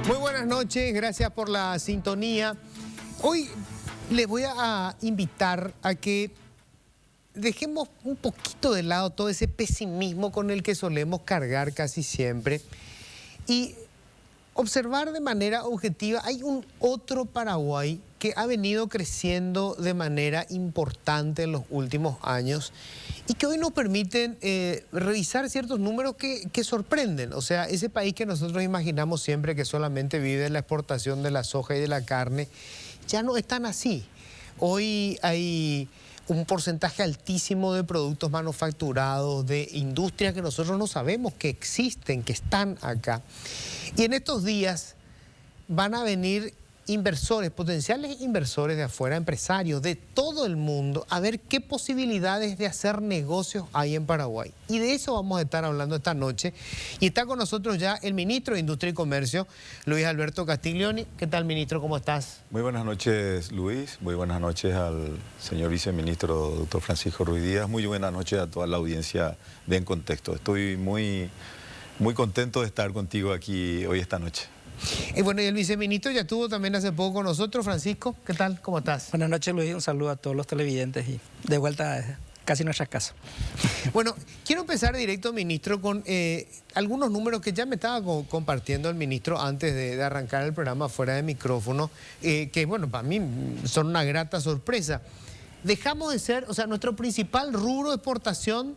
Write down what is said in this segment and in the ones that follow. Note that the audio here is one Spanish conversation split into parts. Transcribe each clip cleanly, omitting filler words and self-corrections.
Muy buenas noches, gracias por la sintonía. Hoy les voy a invitar a que dejemos un poquito de lado todo ese pesimismo con el que solemos cargar casi siempre y observar de manera objetiva. Hay un otro Paraguay que ha venido creciendo de manera importante en los últimos años y que hoy nos permiten revisar ciertos números que sorprenden. O sea, ese país que nosotros imaginamos siempre que solamente vive de la exportación de la soja y de la carne, ya no es tan así. Hoy hay un porcentaje altísimo de productos manufacturados, de industrias que nosotros no sabemos que existen, que están acá. Y en estos días van a venir inversores, potenciales inversores de afuera, empresarios de todo el mundo, a ver qué posibilidades de hacer negocios hay en Paraguay. Y de eso vamos a estar hablando esta noche. Y está con nosotros ya el ministro de Industria y Comercio, Luis Alberto Castiglioni. ¿Qué tal, ministro? ¿Cómo estás? Muy buenas noches, Luis. Muy buenas noches al señor viceministro, doctor Francisco Ruiz Díaz. Muy buenas noches a toda la audiencia de En Contexto. Estoy muy contento de estar contigo aquí hoy esta noche. Bueno, y el viceministro ya estuvo también hace poco con nosotros. Francisco, ¿qué tal? ¿Cómo estás? Buenas noches, Luis. Un saludo a todos los televidentes y de vuelta a casi nuestra casa. Bueno, quiero empezar directo, ministro, con algunos números que ya me estaba compartiendo el ministro antes de arrancar el programa fuera de micrófono, que, bueno, para mí son una grata sorpresa. Dejamos de ser, o sea, nuestro principal rubro de exportación,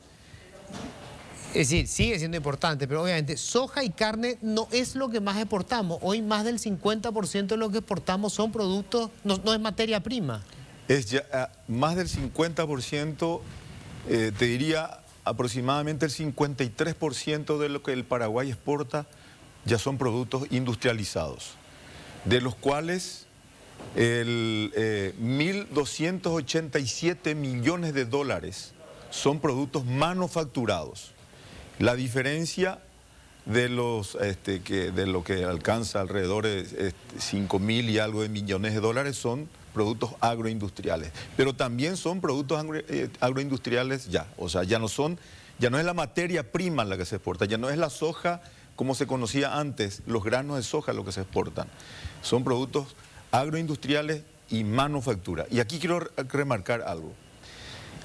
es decir, sigue siendo importante, pero obviamente soja y carne no es lo que más exportamos. Hoy más del 50% de lo que exportamos son productos, no es materia prima. Es ya más del 50%, te diría aproximadamente el 53% de lo que el Paraguay exporta ya son productos industrializados, de los cuales 1.287 millones de dólares son productos manufacturados. La diferencia de lo que alcanza alrededor de 5.000 y algo de millones de dólares son productos agroindustriales, pero también son productos agroindustriales ya, o sea, ya no es la materia prima la que se exporta, ya no es la soja como se conocía antes, los granos de soja lo que se exportan, son productos agroindustriales y manufactura. Y aquí quiero remarcar algo.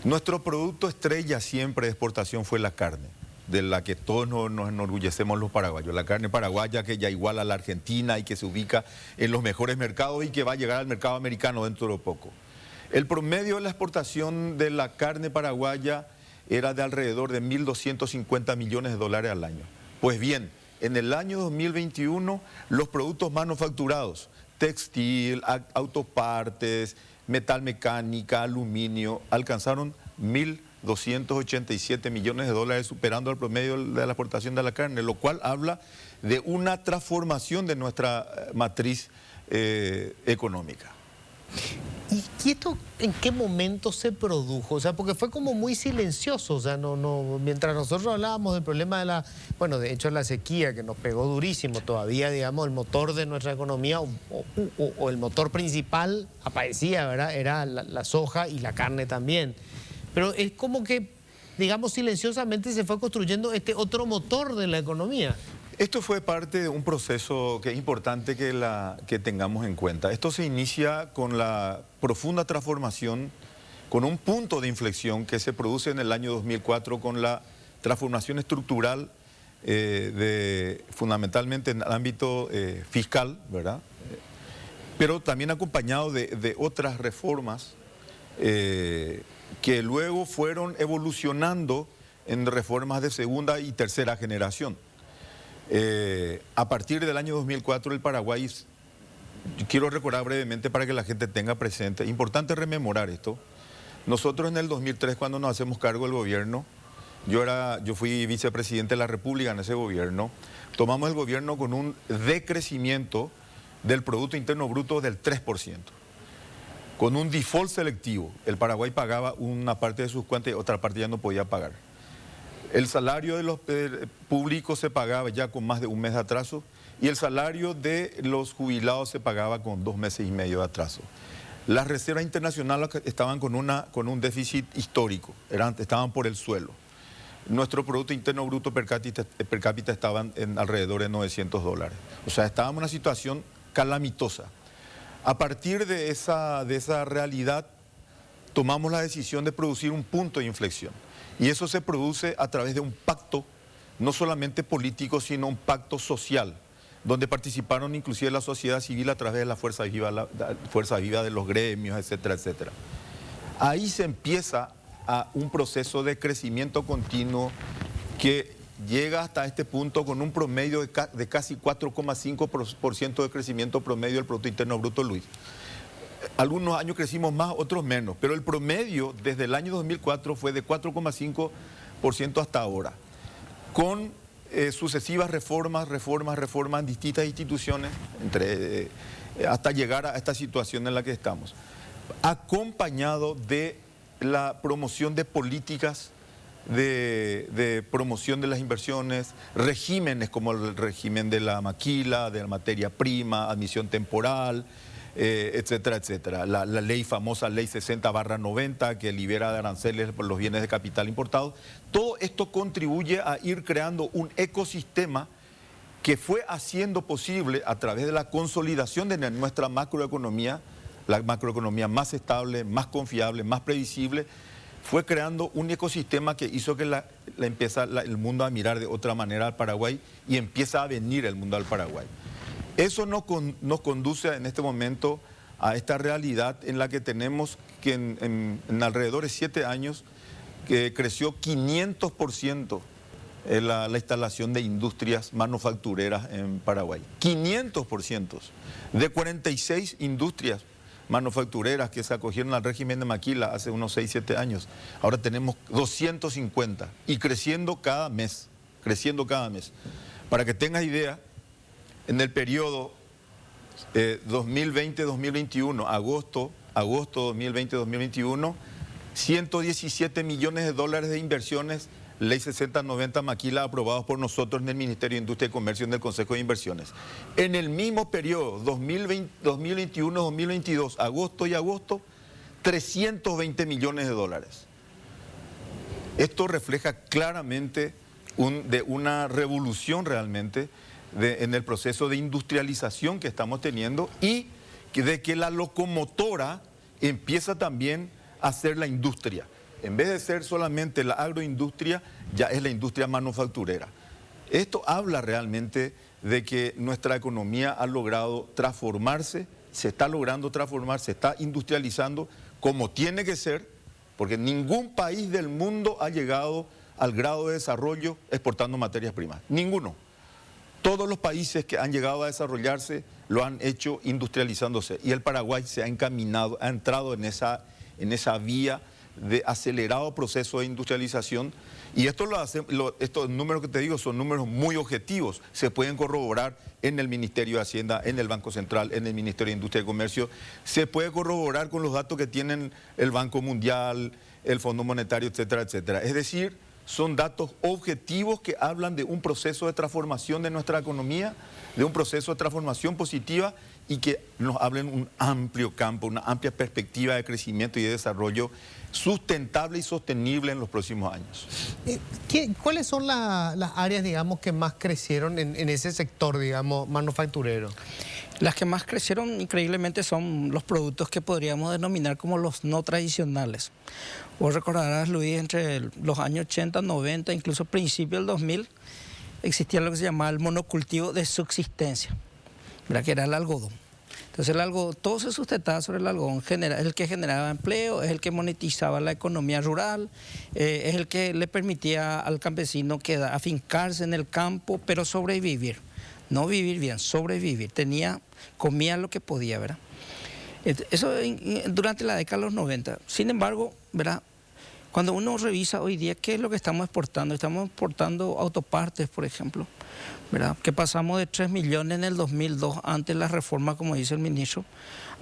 Nuestro producto estrella siempre de exportación fue la carne, de la que todos nos enorgullecemos los paraguayos. La carne paraguaya que ya iguala a la Argentina y que se ubica en los mejores mercados y que va a llegar al mercado americano dentro de poco. El promedio de la exportación de la carne paraguaya era de alrededor de 1.250 millones de dólares al año. Pues bien, en el año 2021 los productos manufacturados, textil, autopartes, metal mecánica, aluminio, alcanzaron 1.287 millones de dólares, superando el promedio de la exportación de la carne, lo cual habla de una transformación de nuestra matriz económica. ¿Y esto en qué momento se produjo? O sea, porque fue como muy silencioso, o sea, mientras nosotros hablábamos del problema de de hecho la sequía que nos pegó durísimo, todavía, digamos, el motor de nuestra economía o el motor principal aparecía, ¿verdad? Era la soja y la carne también. Pero es como que, digamos, silenciosamente se fue construyendo este otro motor de la economía. Esto fue parte de un proceso que es importante que tengamos en cuenta. Esto se inicia con la profunda transformación, con un punto de inflexión que se produce en el año 2004 con la transformación estructural fundamentalmente en el ámbito fiscal, ¿verdad? Pero también acompañado de otras reformas que luego fueron evolucionando en reformas de segunda y tercera generación. A partir del año 2004 el Paraguay, quiero recordar brevemente para que la gente tenga presente, importante rememorar esto. Nosotros en el 2003, cuando nos hacemos cargo del gobierno, yo fui vicepresidente de la República en ese gobierno, tomamos el gobierno con un decrecimiento del Producto Interno Bruto del 3%. Con un default selectivo, el Paraguay pagaba una parte de sus cuentas y otra parte ya no podía pagar. El salario de los públicos se pagaba ya con más de un mes de atraso y el salario de los jubilados se pagaba con 2 meses y medio de atraso. Las reservas internacionales estaban con un déficit histórico, estaban por el suelo. nuestro Producto Interno Bruto per cápita estaba en alrededor de $900. O sea, estábamos en una situación calamitosa. A partir de esa realidad, tomamos la decisión de producir un punto de inflexión. Y eso se produce a través de un pacto, no solamente político, sino un pacto social, donde participaron inclusive la sociedad civil a través de la fuerza viva de los gremios, etcétera, etcétera. Ahí se empieza a un proceso de crecimiento continuo que llega hasta este punto con un promedio de casi 4,5% de crecimiento promedio del Producto Interno Bruto, Luis. Algunos años crecimos más, otros menos, pero el promedio desde el año 2004 fue de 4,5% hasta ahora, con sucesivas reformas en distintas instituciones, hasta llegar a esta situación en la que estamos, acompañado de la promoción de políticas de promoción de las inversiones, regímenes como el régimen de la maquila, de la materia prima, admisión temporal, etcétera, etcétera. La famosa ley 60/90 que libera de aranceles por los bienes de capital importados. Todo esto contribuye a ir creando un ecosistema que fue haciendo posible a través de la consolidación de nuestra macroeconomía, la macroeconomía más estable, más confiable, más previsible, fue creando un ecosistema que hizo que el mundo a mirar de otra manera al Paraguay y empieza a venir el mundo al Paraguay. Eso nos conduce en este momento a esta realidad en la que tenemos que en alrededor de 7 años que creció 500% la instalación de industrias manufactureras en Paraguay. 500%. De 46 industrias manufactureras que se acogieron al régimen de maquila hace unos 6, 7 años. Ahora tenemos 250 y creciendo cada mes. Para que tengas idea, en el periodo 2020-2021, agosto 2020-2021, 117 millones de dólares de inversiones, ley 60/90 maquila, aprobados por nosotros en el Ministerio de Industria y Comercio en el Consejo de Inversiones. En el mismo periodo, 2021-2022, agosto y agosto, 320 millones de dólares. Esto refleja claramente una revolución realmente en el proceso de industrialización que estamos teniendo y de que la locomotora empieza también a ser la industria. En vez de ser solamente la agroindustria, ya es la industria manufacturera. Esto habla realmente de que nuestra economía ha logrado transformarse, se está logrando transformar, se está industrializando como tiene que ser, porque ningún país del mundo ha llegado al grado de desarrollo exportando materias primas. Ninguno. Todos los países que han llegado a desarrollarse lo han hecho industrializándose y el Paraguay se ha encaminado, ha entrado en esa vía de acelerado proceso de industrialización y estos números que te digo son números muy objetivos, se pueden corroborar en el Ministerio de Hacienda, en el Banco Central, en el Ministerio de Industria y Comercio, se puede corroborar con los datos que tienen el Banco Mundial, el Fondo Monetario, etcétera, etcétera. Es decir, son datos objetivos que hablan de un proceso de transformación de nuestra economía, de un proceso de transformación positiva y que nos hablen un amplio campo, una amplia perspectiva de crecimiento y de desarrollo sustentable y sostenible en los próximos años. ¿Cuáles son las áreas, digamos, que más crecieron en ese sector, digamos, manufacturero? Las que más crecieron increíblemente son los productos que podríamos denominar como los no tradicionales. Vos recordarás, Luis, entre los años 80, 90, incluso principios del 2000, existía lo que se llamaba el monocultivo de subsistencia, ¿verdad? Que era el algodón. Entonces todo se sustentaba sobre el algodón, es el que generaba empleo, es el que monetizaba la economía rural, es el que le permitía al campesino afincarse en el campo, pero sobrevivir. No vivir bien, sobrevivir. Comía lo que podía, ¿verdad? Eso durante la década de los 90. Sin embargo, ¿verdad? Cuando uno revisa hoy día, ¿qué es lo que estamos exportando? Estamos exportando autopartes, por ejemplo, ¿verdad? Que pasamos de 3 millones en el 2002, antes de la reforma, como dice el ministro,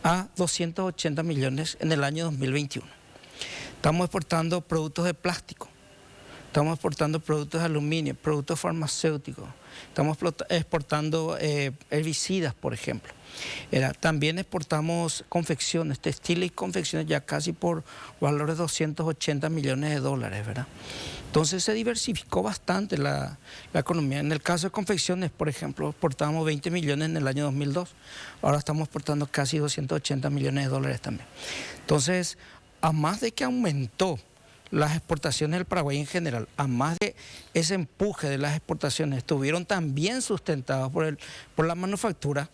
a 280 millones en el año 2021. Estamos exportando productos de plástico, estamos exportando productos de aluminio, productos farmacéuticos, estamos exportando herbicidas, por ejemplo. También exportamos confecciones, textiles y confecciones ya casi por valores de 280 millones de dólares, ¿verdad? Entonces se diversificó bastante la economía. En el caso de confecciones, por ejemplo, exportábamos 20 millones en el año 2002, ahora estamos exportando casi 280 millones de dólares también. Entonces, a más de que aumentó las exportaciones del Paraguay en general, a más de ese empuje de las exportaciones, estuvieron también sustentadas por la manufactura,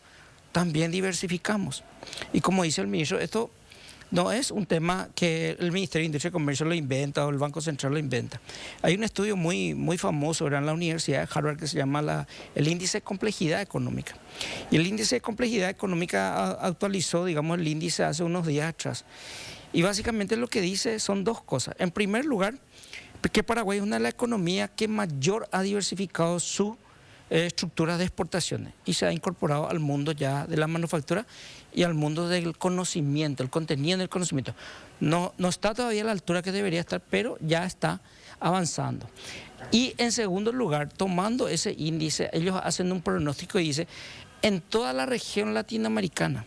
también diversificamos. Y como dice el ministro, esto no es un tema que el Ministerio de Industria y Comercio lo inventa o el Banco Central lo inventa. Hay un estudio muy famoso en la Universidad de Harvard que se llama el Índice de Complejidad Económica. Y el Índice de Complejidad Económica actualizó, digamos, el índice hace unos días atrás. Y básicamente lo que dice son dos cosas. En primer lugar, que Paraguay es una de las economías que mayor ha diversificado su estructuras de exportaciones y se ha incorporado al mundo ya de la manufactura y al mundo del conocimiento, el contenido del conocimiento. No está todavía a la altura que debería estar, pero ya está avanzando. Y en segundo lugar, tomando ese índice, ellos hacen un pronóstico y dicen, en toda la región latinoamericana,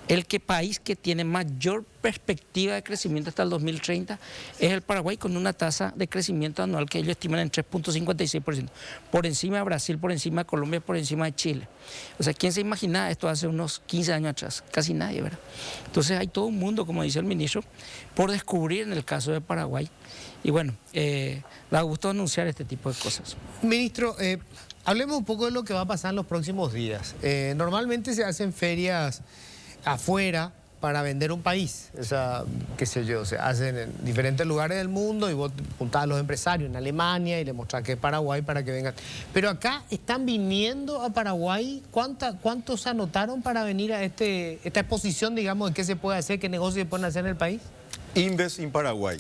el país que tiene mayor perspectiva de crecimiento hasta el 2030 es el Paraguay, con una tasa de crecimiento anual que ellos estiman en 3.56%, por encima de Brasil, por encima de Colombia, por encima de Chile. O sea, ¿quién se imaginaba esto hace unos 15 años atrás? Casi nadie, ¿verdad? Entonces hay todo un mundo, como dice el ministro, por descubrir en el caso de Paraguay. Y bueno, da gusto anunciar este tipo de cosas. Ministro, hablemos un poco de lo que va a pasar en los próximos días. Normalmente se hacen ferias afuera para vender un país, o sea, qué sé yo, se hacen en diferentes lugares del mundo y vos juntás a los empresarios en Alemania y le mostrás que es Paraguay para que vengan. Pero acá están viniendo a Paraguay, ¿cuántos se anotaron para venir a esta exposición, digamos, de qué se puede hacer, qué negocios se pueden hacer en el país? Inves in Paraguay,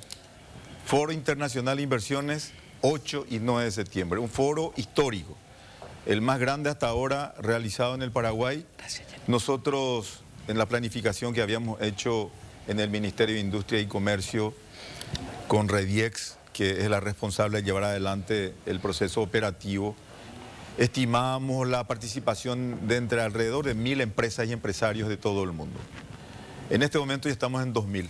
Foro Internacional de Inversiones, 8 y 9 de septiembre, un foro histórico, el más grande hasta ahora realizado en el Paraguay. Nosotros, en la planificación que habíamos hecho en el Ministerio de Industria y Comercio con Rediex, que es la responsable de llevar adelante el proceso operativo, estimábamos la participación de entre alrededor de 1.000 empresas y empresarios de todo el mundo. En este momento ya estamos en 2.000.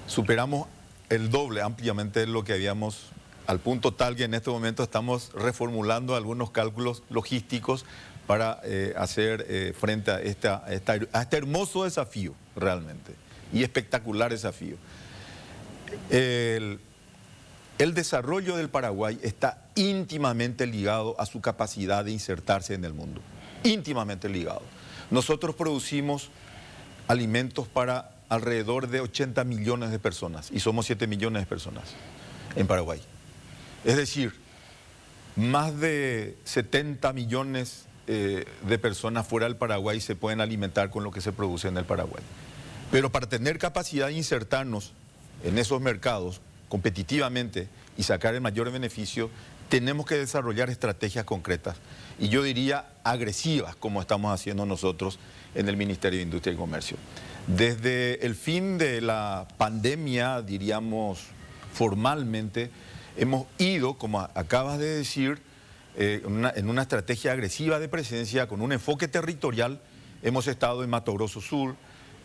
Superamos el doble ampliamente de lo que habíamos, al punto tal que en este momento estamos reformulando algunos cálculos logísticos para hacer frente a este hermoso desafío realmente y espectacular desafío. El desarrollo del Paraguay está íntimamente ligado a su capacidad de insertarse en el mundo, íntimamente ligado. Nosotros producimos alimentos para alrededor de 80 millones de personas y somos 7 millones de personas en Paraguay. Es decir, más de 70 millones de personas fuera del Paraguay se pueden alimentar con lo que se produce en el Paraguay. Pero para tener capacidad de insertarnos en esos mercados competitivamente y sacar el mayor beneficio, tenemos que desarrollar estrategias concretas y yo diría agresivas, como estamos haciendo nosotros en el Ministerio de Industria y Comercio. Desde el fin de la pandemia, diríamos formalmente, hemos ido, como acabas de decir, en una estrategia agresiva de presencia, con un enfoque territorial. Hemos estado en Mato Grosso Sur,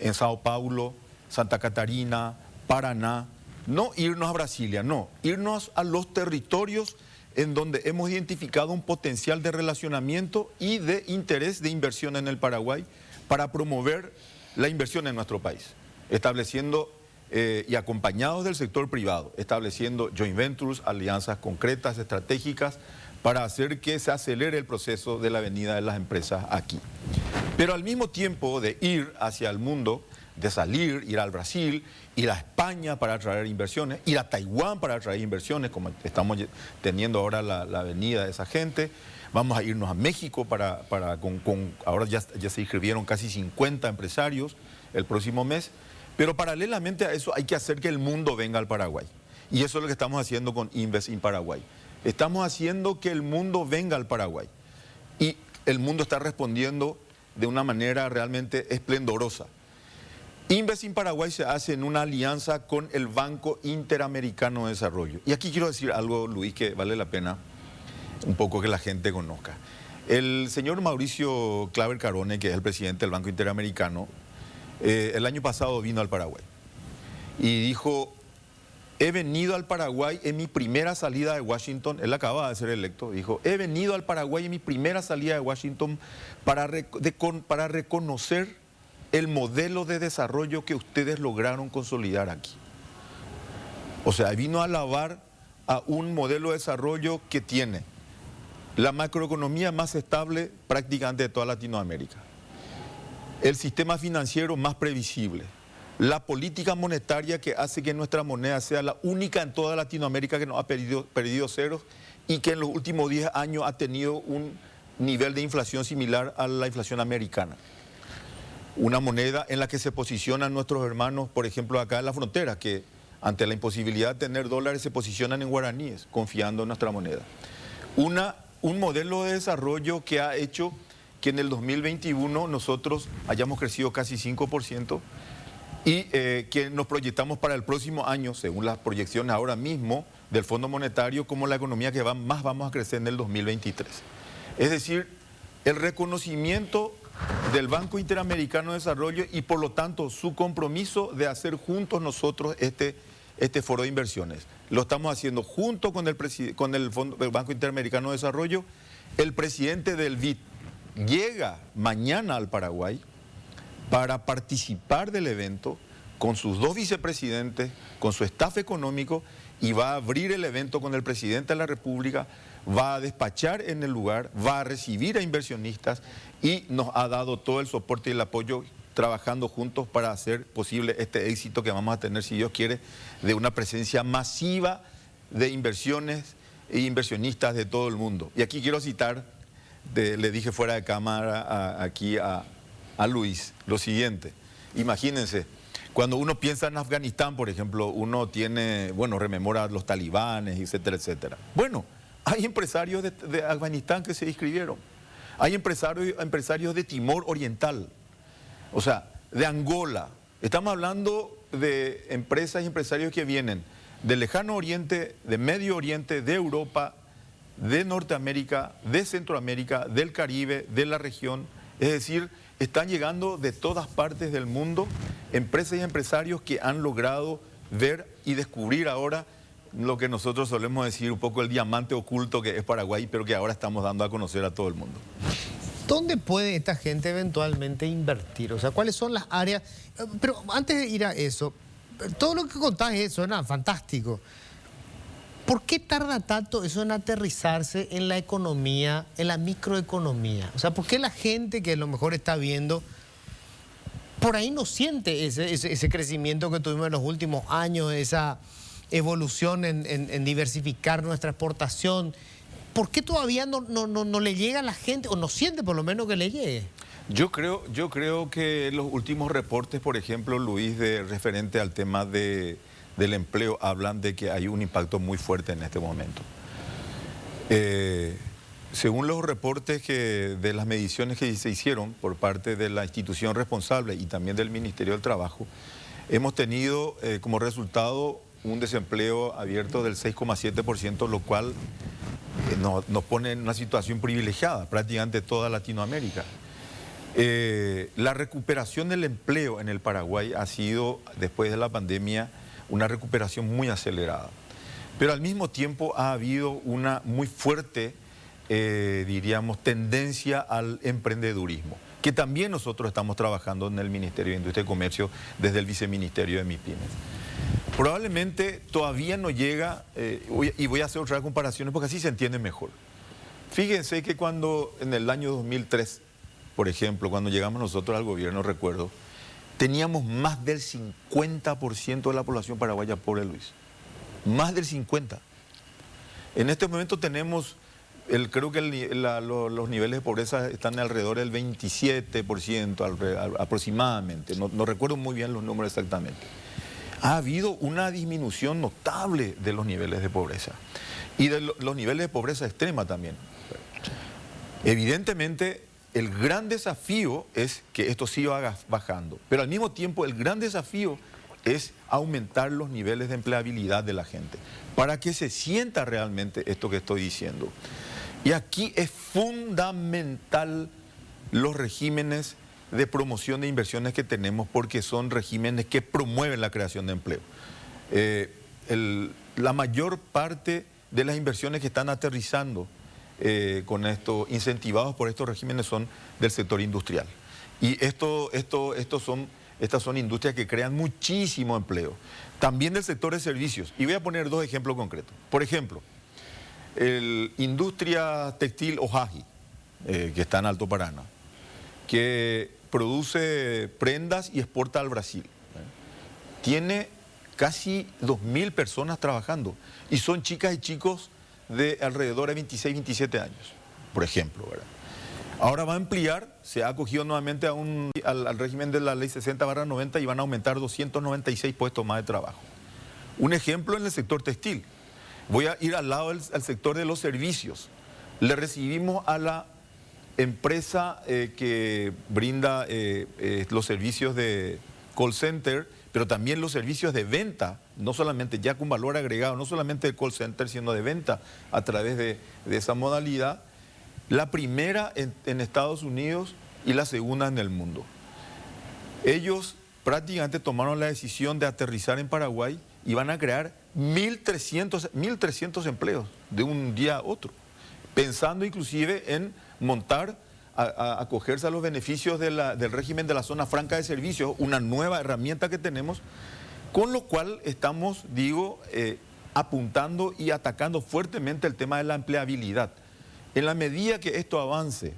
en Sao Paulo, Santa Catarina, Paraná. No irnos a Brasilia, no, irnos a los territorios en donde hemos identificado un potencial de relacionamiento y de interés de inversión en el Paraguay para promover la inversión en nuestro país, estableciendo y acompañados del sector privado, estableciendo joint ventures, alianzas concretas, estratégicas, para hacer que se acelere el proceso de la venida de las empresas aquí. Pero al mismo tiempo de ir hacia el mundo, de salir, ir al Brasil, ir a España para atraer inversiones, ir a Taiwán para atraer inversiones, como estamos teniendo ahora la venida de esa gente. Vamos a irnos a México ahora ya se inscribieron casi 50 empresarios el próximo mes. Pero paralelamente a eso hay que hacer que el mundo venga al Paraguay. Y eso es lo que estamos haciendo con Inves in Paraguay. Estamos haciendo que el mundo venga al Paraguay. Y el mundo está respondiendo de una manera realmente esplendorosa. Invesin Paraguay se hace en una alianza con el Banco Interamericano de Desarrollo. Y aquí quiero decir algo, Luis, que vale la pena un poco que la gente conozca. El señor Mauricio Claver Carone, que es el presidente del Banco Interamericano, el año pasado vino al Paraguay y dijo: he venido al Paraguay en mi primera salida de Washington, él acaba de ser electo, dijo: he venido al Paraguay en mi primera salida de Washington para reconocer el modelo de desarrollo que ustedes lograron consolidar aquí. O sea, vino a alabar a un modelo de desarrollo que tiene la macroeconomía más estable prácticamente de toda Latinoamérica, el sistema financiero más previsible, la política monetaria que hace que nuestra moneda sea la única en toda Latinoamérica que no ha perdido ceros y que en los últimos 10 años ha tenido un nivel de inflación similar a la inflación americana. Una moneda en la que se posicionan nuestros hermanos, por ejemplo, acá en la frontera, que ante la imposibilidad de tener dólares se posicionan en guaraníes, confiando en nuestra moneda. Un modelo de desarrollo que ha hecho que en el 2021 nosotros hayamos crecido casi 5% y que nos proyectamos para el próximo año, según las proyecciones ahora mismo del Fondo Monetario, como la economía que más vamos a crecer en el 2023. Es decir, el reconocimiento del Banco Interamericano de Desarrollo y por lo tanto su compromiso de hacer juntos nosotros este foro de inversiones. Lo estamos haciendo junto con el Banco Interamericano de Desarrollo. El presidente del BID llega mañana al Paraguay para participar del evento con sus 2 vicepresidentes, con su staff económico, y va a abrir el evento con el presidente de la República, va a despachar en el lugar, va a recibir a inversionistas y nos ha dado todo el soporte y el apoyo trabajando juntos para hacer posible este éxito que vamos a tener, si Dios quiere, de una presencia masiva de inversiones e inversionistas de todo el mundo. Y aquí quiero citar, le dije fuera de cámara aquí a Luis, lo siguiente. Imagínense, cuando uno piensa en Afganistán, por ejemplo, uno tiene, rememora a los talibanes, etcétera, etcétera. Bueno, hay empresarios de Afganistán que se inscribieron. Hay empresarios de Timor Oriental, o sea, de Angola. Estamos hablando de empresas y empresarios que vienen del Lejano Oriente, de Medio Oriente, de Europa, de Norteamérica, de Centroamérica, del Caribe, de la región. Es decir, están llegando de todas partes del mundo empresas y empresarios que han logrado ver y descubrir ahora lo que nosotros solemos decir un poco el diamante oculto que es Paraguay, pero que ahora estamos dando a conocer a todo el mundo. ¿Dónde puede esta gente eventualmente invertir? O sea, ¿cuáles son las áreas? Pero antes de ir a eso, todo lo que contás suena fantástico. ¿Por qué tarda tanto eso en aterrizarse en la economía, en la microeconomía? O sea, ¿por qué la gente que a lo mejor está viendo por ahí no siente ese crecimiento que tuvimos en los últimos años, esa evolución en diversificar nuestra exportación? ¿Por qué todavía no le llega a la gente, o no siente por lo menos que le llegue? Yo creo que los últimos reportes, por ejemplo, Luis, referente al tema del empleo, hablan de que hay un impacto muy fuerte en este momento. Según los reportes de las mediciones que se hicieron por parte de la institución responsable y también del Ministerio del Trabajo, hemos tenido como resultado un desempleo abierto del 6,7%, lo cual nos pone en una situación privilegiada prácticamente toda Latinoamérica. La recuperación del empleo en el Paraguay ha sido, después de la pandemia, una recuperación muy acelerada. Pero al mismo tiempo ha habido una muy fuerte, diríamos, tendencia al emprendedurismo, que también nosotros estamos trabajando en el Ministerio de Industria y Comercio desde el Viceministerio de MIPYMES. Probablemente todavía no llega, y voy a hacer otras comparaciones porque así se entiende mejor. Fíjense que cuando en el año 2003, por ejemplo, cuando llegamos nosotros al gobierno, recuerdo, teníamos más del 50% de la población paraguaya pobre, Luis. Más del 50%. En este momento tenemos, creo que los niveles de pobreza están alrededor del 27% aproximadamente. No recuerdo muy bien los números exactamente. Ha habido una disminución notable de los niveles de pobreza y de los niveles de pobreza extrema también. Evidentemente, el gran desafío es que esto siga bajando, pero al mismo tiempo el gran desafío es aumentar los niveles de empleabilidad de la gente, para que se sienta realmente esto que estoy diciendo. Y aquí es fundamental los regímenes de promoción de inversiones que tenemos, porque son regímenes que promueven la creación de empleo. La mayor parte de las inversiones que están aterrizando con esto, incentivados por estos regímenes, son del sector industrial. Y estas son industrias que crean muchísimo empleo. También del sector de servicios. Y voy a poner dos ejemplos concretos. Por ejemplo, industria textil Ojaji, que está en Alto Paraná, que produce prendas y exporta al Brasil. Tiene casi 2.000 personas trabajando y son chicas y chicos de alrededor de 26, 27 años, por ejemplo, ¿verdad? Ahora va a ampliar, se ha acogido nuevamente al régimen de la ley 60/90 y van a aumentar 296 puestos más de trabajo. Un ejemplo en el sector textil. Voy a ir al lado al sector de los servicios. Le recibimos a la empresa que brinda los servicios de call center, pero también los servicios de venta, no solamente ya con valor agregado, no solamente de call center, sino de venta a través de esa modalidad. La primera en Estados Unidos y la segunda en el mundo. Ellos prácticamente tomaron la decisión de aterrizar en Paraguay y van a crear 1.300 empleos de un día a otro, pensando inclusive en montar, acogerse a los beneficios del régimen de la zona franca de servicios, una nueva herramienta que tenemos, con lo cual estamos, apuntando y atacando fuertemente el tema de la empleabilidad. En la medida que esto avance,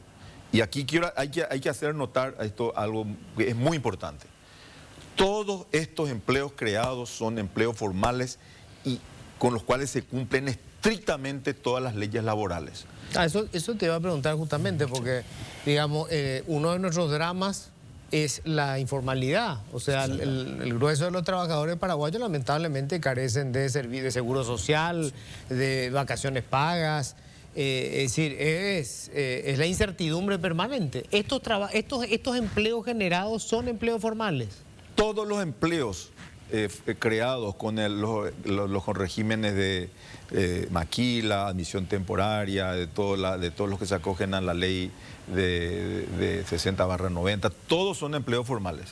y aquí hay que hacer notar esto algo que es muy importante, todos estos empleos creados son empleos formales y con los cuales se cumplen estrictamente todas las leyes laborales. Eso te iba a preguntar justamente porque, digamos, uno de nuestros dramas es la informalidad. O sea, el grueso de los trabajadores paraguayos lamentablemente carecen de seguro social, de vacaciones pagas. Es decir, es la incertidumbre permanente. Estos empleos generados son empleos formales. Todos los empleos creados con los regímenes de maquila, admisión temporaria, de todos los que se acogen a la ley de 60/90, todos son empleos formales.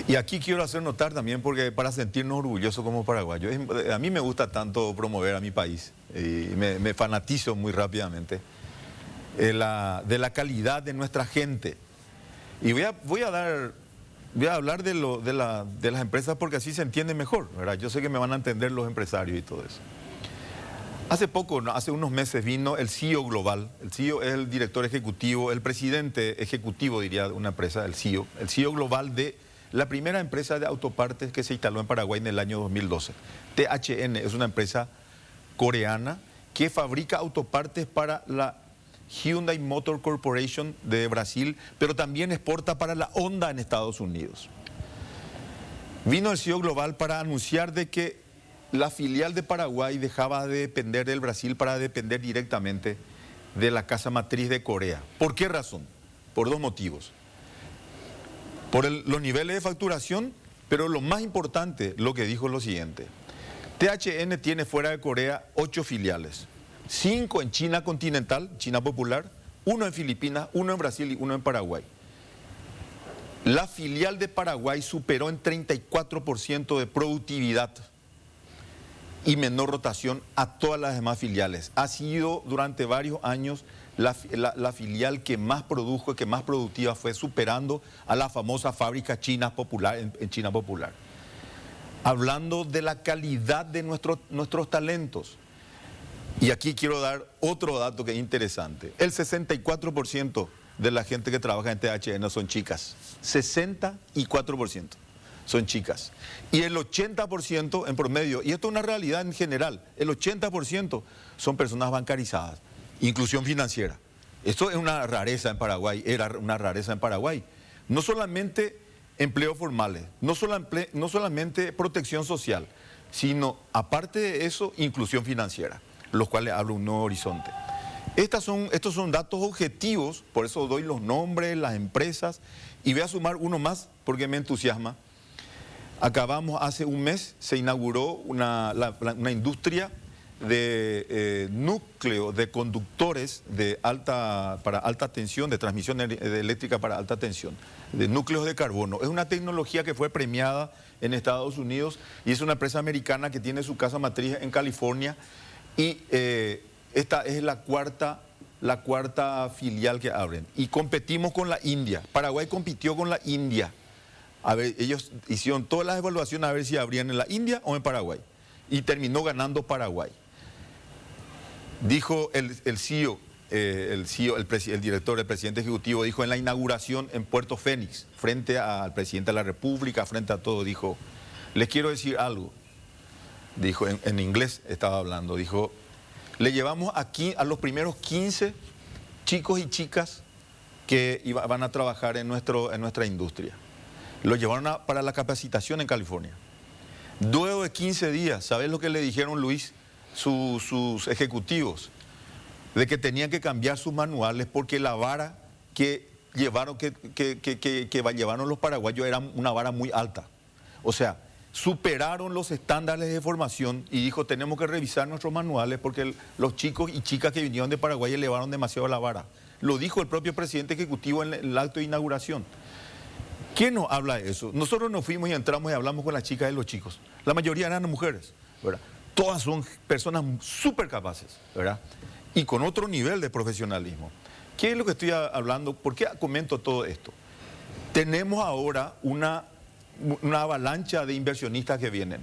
Y aquí quiero hacer notar también, porque para sentirnos orgullosos como paraguayos, a mí me gusta tanto promover a mi país y me fanatizo muy rápidamente de la calidad de nuestra gente. Y voy a hablar de las empresas porque así se entiende mejor, ¿verdad? Yo sé que me van a entender los empresarios y todo eso. Hace unos meses vino el CEO global. El CEO es el director ejecutivo, el presidente ejecutivo, diría, de una empresa, el CEO global de la primera empresa de autopartes que se instaló en Paraguay en el año 2012. THN es una empresa coreana que fabrica autopartes para la Hyundai Motor Corporation de Brasil, pero también exporta para la Honda en Estados Unidos. Vino el CEO global para anunciar de que la filial de Paraguay dejaba de depender del Brasil para depender directamente de la casa matriz de Corea. ¿Por qué razón? Por dos motivos. Por los niveles de facturación, pero lo más importante, lo que dijo es lo siguiente. THN tiene fuera de Corea 8 filiales. 5 en China continental, China popular, 1 en Filipinas, 1 en Brasil y 1 en Paraguay. La filial de Paraguay superó en 34% de productividad y menor rotación a todas las demás filiales. Ha sido durante varios años la filial que más produjo, que más productiva fue, superando a la famosa fábrica China popular, en China popular. Hablando de la calidad de nuestros talentos. Y aquí quiero dar otro dato que es interesante. El 64% de la gente que trabaja en THN son chicas. 64% son chicas. Y el 80% en promedio, y esto es una realidad en general, el 80% son personas bancarizadas. Inclusión financiera. Esto es una rareza en Paraguay, era una rareza en Paraguay. No solamente empleos formales, no solamente protección social, sino aparte de eso, inclusión financiera, los cuales habla un nuevo horizonte. Estos son datos objetivos, por eso doy los nombres, las empresas, y voy a sumar uno más porque me entusiasma. Acabamos, hace un mes, se inauguró una industria de núcleo de conductores para alta tensión, de transmisión eléctrica para alta tensión, de núcleos de carbono. Es una tecnología que fue premiada en Estados Unidos y es una empresa americana que tiene su casa matriz en California y esta es la cuarta filial que abren. Y competimos con la India. Paraguay compitió con la India. A ver, ellos hicieron todas las evaluaciones a ver si abrían en la India o en Paraguay. Y terminó ganando Paraguay. Dijo el CEO, el director, el presidente ejecutivo, dijo en la inauguración en Puerto Fénix, frente al presidente de la República, frente a todo, dijo, les quiero decir algo. Dijo, en inglés estaba hablando, dijo, le llevamos aquí a los primeros 15 chicos y chicas que van a trabajar en nuestra industria. Lo llevaron para la capacitación en California. Luego de 15 días, ¿sabes lo que le dijeron, Luis, sus ejecutivos? De que tenían que cambiar sus manuales porque la vara que llevaron los paraguayos era una vara muy alta. O sea, superaron los estándares de formación y dijo, tenemos que revisar nuestros manuales porque los chicos y chicas que vinieron de Paraguay elevaron demasiado la vara. Lo dijo el propio presidente ejecutivo en el acto de inauguración. ¿Quién nos habla de eso? Nosotros nos fuimos y entramos y hablamos con las chicas y los chicos. La mayoría eran mujeres, ¿verdad? Todas son personas súper capaces, ¿verdad? Y con otro nivel de profesionalismo. ¿Qué es lo que estoy hablando? ¿Por qué comento todo esto? Tenemos ahora una avalancha de inversionistas que vienen.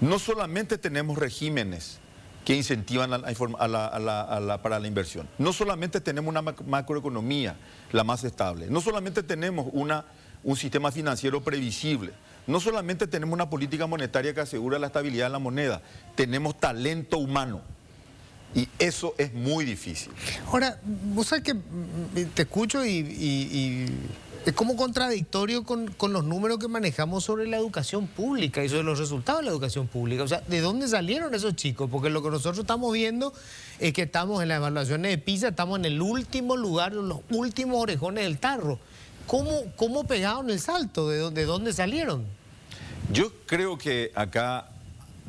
No solamente tenemos regímenes que incentivan para la inversión. No solamente tenemos una macroeconomía, la más estable. No solamente tenemos un sistema financiero previsible. No solamente tenemos una política monetaria que asegura la estabilidad de la moneda. Tenemos talento humano. Y eso es muy difícil. Ahora, vos sabés que te escucho y es como contradictorio con los números que manejamos sobre la educación pública y sobre los resultados de la educación pública. O sea, ¿de dónde salieron esos chicos? Porque lo que nosotros estamos viendo es que estamos en las evaluaciones de PISA, estamos en el último lugar, en los últimos orejones del tarro. ¿Cómo pegaron el salto? ¿De dónde salieron? Yo creo que acá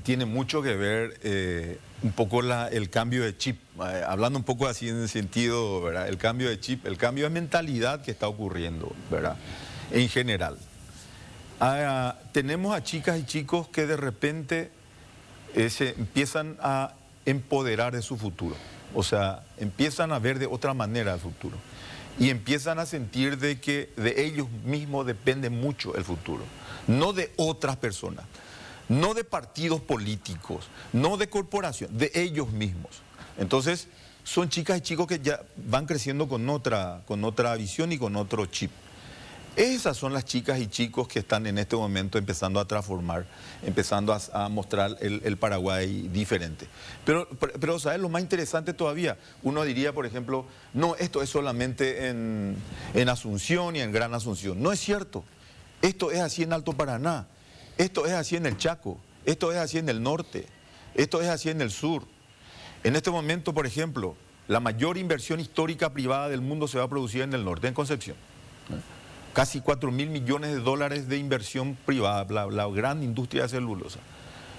tiene mucho que ver un poco el cambio de chip, hablando un poco así en el sentido, ¿verdad? El cambio de chip, el cambio de mentalidad que está ocurriendo, ¿verdad? En general. Tenemos a chicas y chicos que de repente se empiezan a empoderar de su futuro, o sea, empiezan a ver de otra manera el futuro y empiezan a sentir de que de ellos mismos depende mucho el futuro, no de otras personas. No de partidos políticos, no de corporaciones, de ellos mismos. Entonces, son chicas y chicos que ya van creciendo con otra visión y con otro chip. Esas son las chicas y chicos que están en este momento empezando a transformar, empezando a mostrar el Paraguay diferente. Pero, ¿sabes? Lo más interesante todavía, uno diría, por ejemplo, no, esto es solamente en Asunción y en Gran Asunción. No es cierto. Esto es así en Alto Paraná. Esto es así en el Chaco, esto es así en el norte, esto es así en el sur. En este momento, por ejemplo, la mayor inversión histórica privada del mundo se va a producir en el norte, en Concepción. Casi 4.000 millones de dólares de inversión privada, la gran industria de celulosa.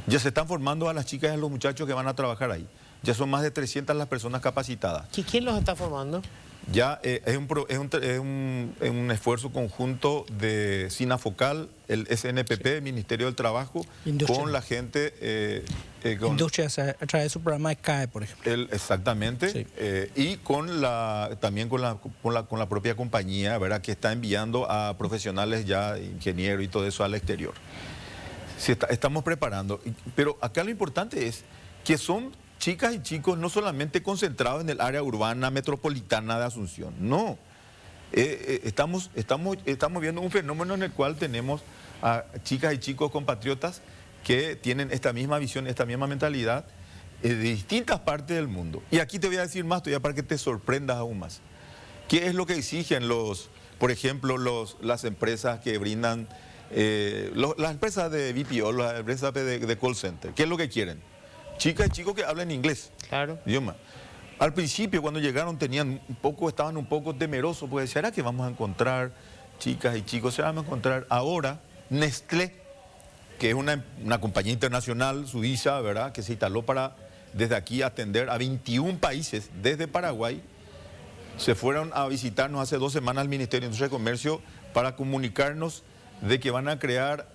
Ya se están formando a las chicas y a los muchachos que van a trabajar ahí. Ya son más de 300 las personas capacitadas. ¿Quién los está formando? Ya es un esfuerzo conjunto de Sinafocal, el SNPP, el Ministerio del Trabajo, Industria. Con la gente... Industria, a través de su programa de CAE, por ejemplo. Exactamente, sí. Y también con la propia compañía, ¿verdad?, que está enviando a profesionales ya, ingenieros y todo eso al exterior. Estamos preparando, pero acá lo importante es que son chicas y chicos no solamente concentrados en el área urbana metropolitana de Asunción, no. Estamos viendo un fenómeno en el cual tenemos a chicas y chicos compatriotas que tienen esta misma visión, esta misma mentalidad de distintas partes del mundo. Y aquí te voy a decir más todavía para que te sorprendas aún más. ¿Qué es lo que exigen por ejemplo, las empresas que brindan, las empresas de BPO, las empresas de call center? ¿Qué es lo que quieren? Chicas y chicos que hablen inglés. Claro. Idioma. Al principio, cuando llegaron, estaban un poco temerosos, porque ¿será que vamos a encontrar chicas y chicos? ¿Será que vamos a encontrar? Ahora, Nestlé, que es una compañía internacional suiza, ¿verdad?, que se instaló para desde aquí atender a 21 países desde Paraguay, se fueron a visitarnos hace 2 semanas al Ministerio de Industria y Comercio para comunicarnos de que van a crear,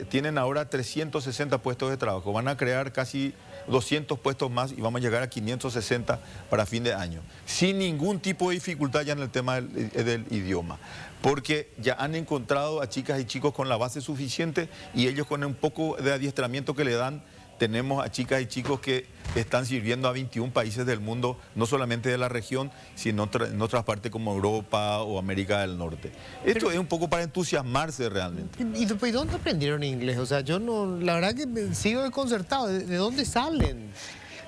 tienen ahora 360 puestos de trabajo, van a crear casi 200 puestos más y vamos a llegar a 560 para fin de año, sin ningún tipo de dificultad ya en el tema del idioma, porque ya han encontrado a chicas y chicos con la base suficiente y ellos con un poco de adiestramiento que le dan. Tenemos a chicas y chicos que están sirviendo a 21 países del mundo, no solamente de la región, sino en otras partes como Europa o América del Norte. Esto es un poco para entusiasmarse realmente. ¿Y dónde aprendieron inglés? O sea, yo no, la verdad que sigo desconcertado. ¿De dónde salen?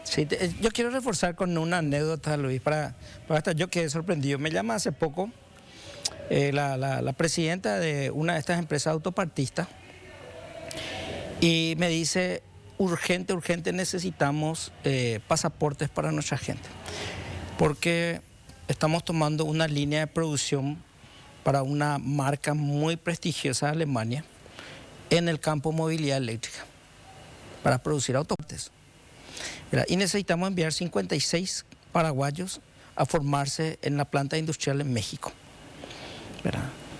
Sí, yo quiero reforzar con una anécdota, Luis, para hasta yo quedé sorprendido. Me llama hace poco la presidenta de una de estas empresas autopartistas y me dice: urgente, necesitamos pasaportes para nuestra gente, porque estamos tomando una línea de producción para una marca muy prestigiosa de Alemania en el campo movilidad eléctrica, para producir autopartes. Y necesitamos enviar 56 paraguayos a formarse en la planta industrial en México.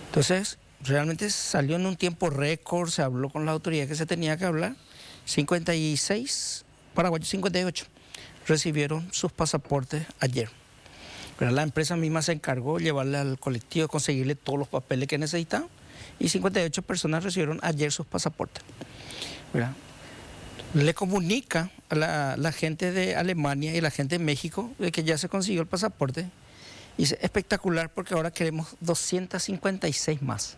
Entonces, realmente salió en un tiempo récord, se habló con la autoridad que se tenía que hablar. 56 paraguayos, 58 recibieron sus pasaportes ayer. Pero la empresa misma se encargó de llevarle al colectivo, conseguirle todos los papeles que necesitaban, y 58 personas recibieron ayer sus pasaportes. ¿Verdad? Le comunica a la gente de Alemania y la gente de México de que ya se consiguió el pasaporte. Y dice: espectacular, porque ahora queremos 256 más.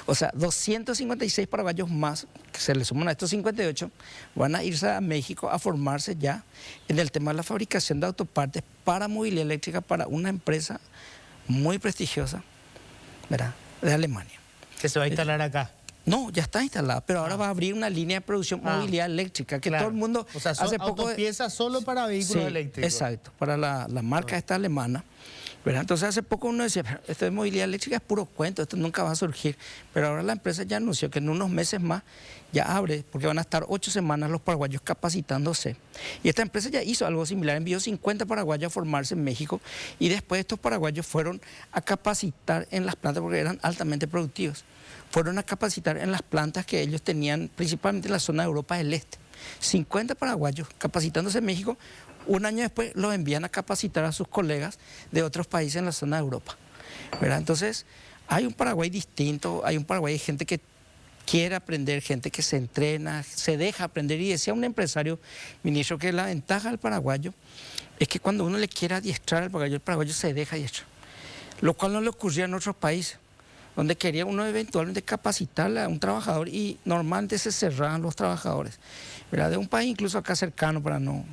O sea, 256 paraguayos más, que se le suman a estos 58, van a irse a México a formarse ya en el tema de la fabricación de autopartes para movilidad eléctrica para una empresa muy prestigiosa, ¿verdad?, de Alemania. Que se va a instalar acá. No, ya está instalada, pero ahora va a abrir una línea de producción movilidad eléctrica, que todo el mundo... O sea, hace poco piezas solo para vehículos eléctricos. Exacto, para la marca esta alemana. ¿Verdad? Entonces hace poco uno decía: esto de movilidad eléctrica es puro cuento, esto nunca va a surgir. Pero ahora la empresa ya anunció que en unos meses más ya abre, porque van a estar 8 semanas los paraguayos capacitándose. Y esta empresa ya hizo algo similar, envió 50 paraguayos a formarse en México, y después estos paraguayos fueron a capacitar en las plantas, porque eran altamente productivos. Fueron a capacitar en las plantas que ellos tenían, principalmente en la zona de Europa del Este. 50 paraguayos capacitándose en México. Un año después los envían a capacitar a sus colegas de otros países en la zona de Europa, ¿verdad? Entonces, hay un Paraguay distinto, hay un Paraguay de gente que quiere aprender, gente que se entrena, se deja aprender. Y decía un empresario, ministro, que la ventaja del paraguayo es que cuando uno le quiere adiestrar al paraguayo, el paraguayo se deja adiestrar, lo cual no le ocurría en otros países, donde quería uno eventualmente capacitarle a un trabajador y normalmente se cerraban los trabajadores, ¿verdad?, de un país incluso acá cercano, para no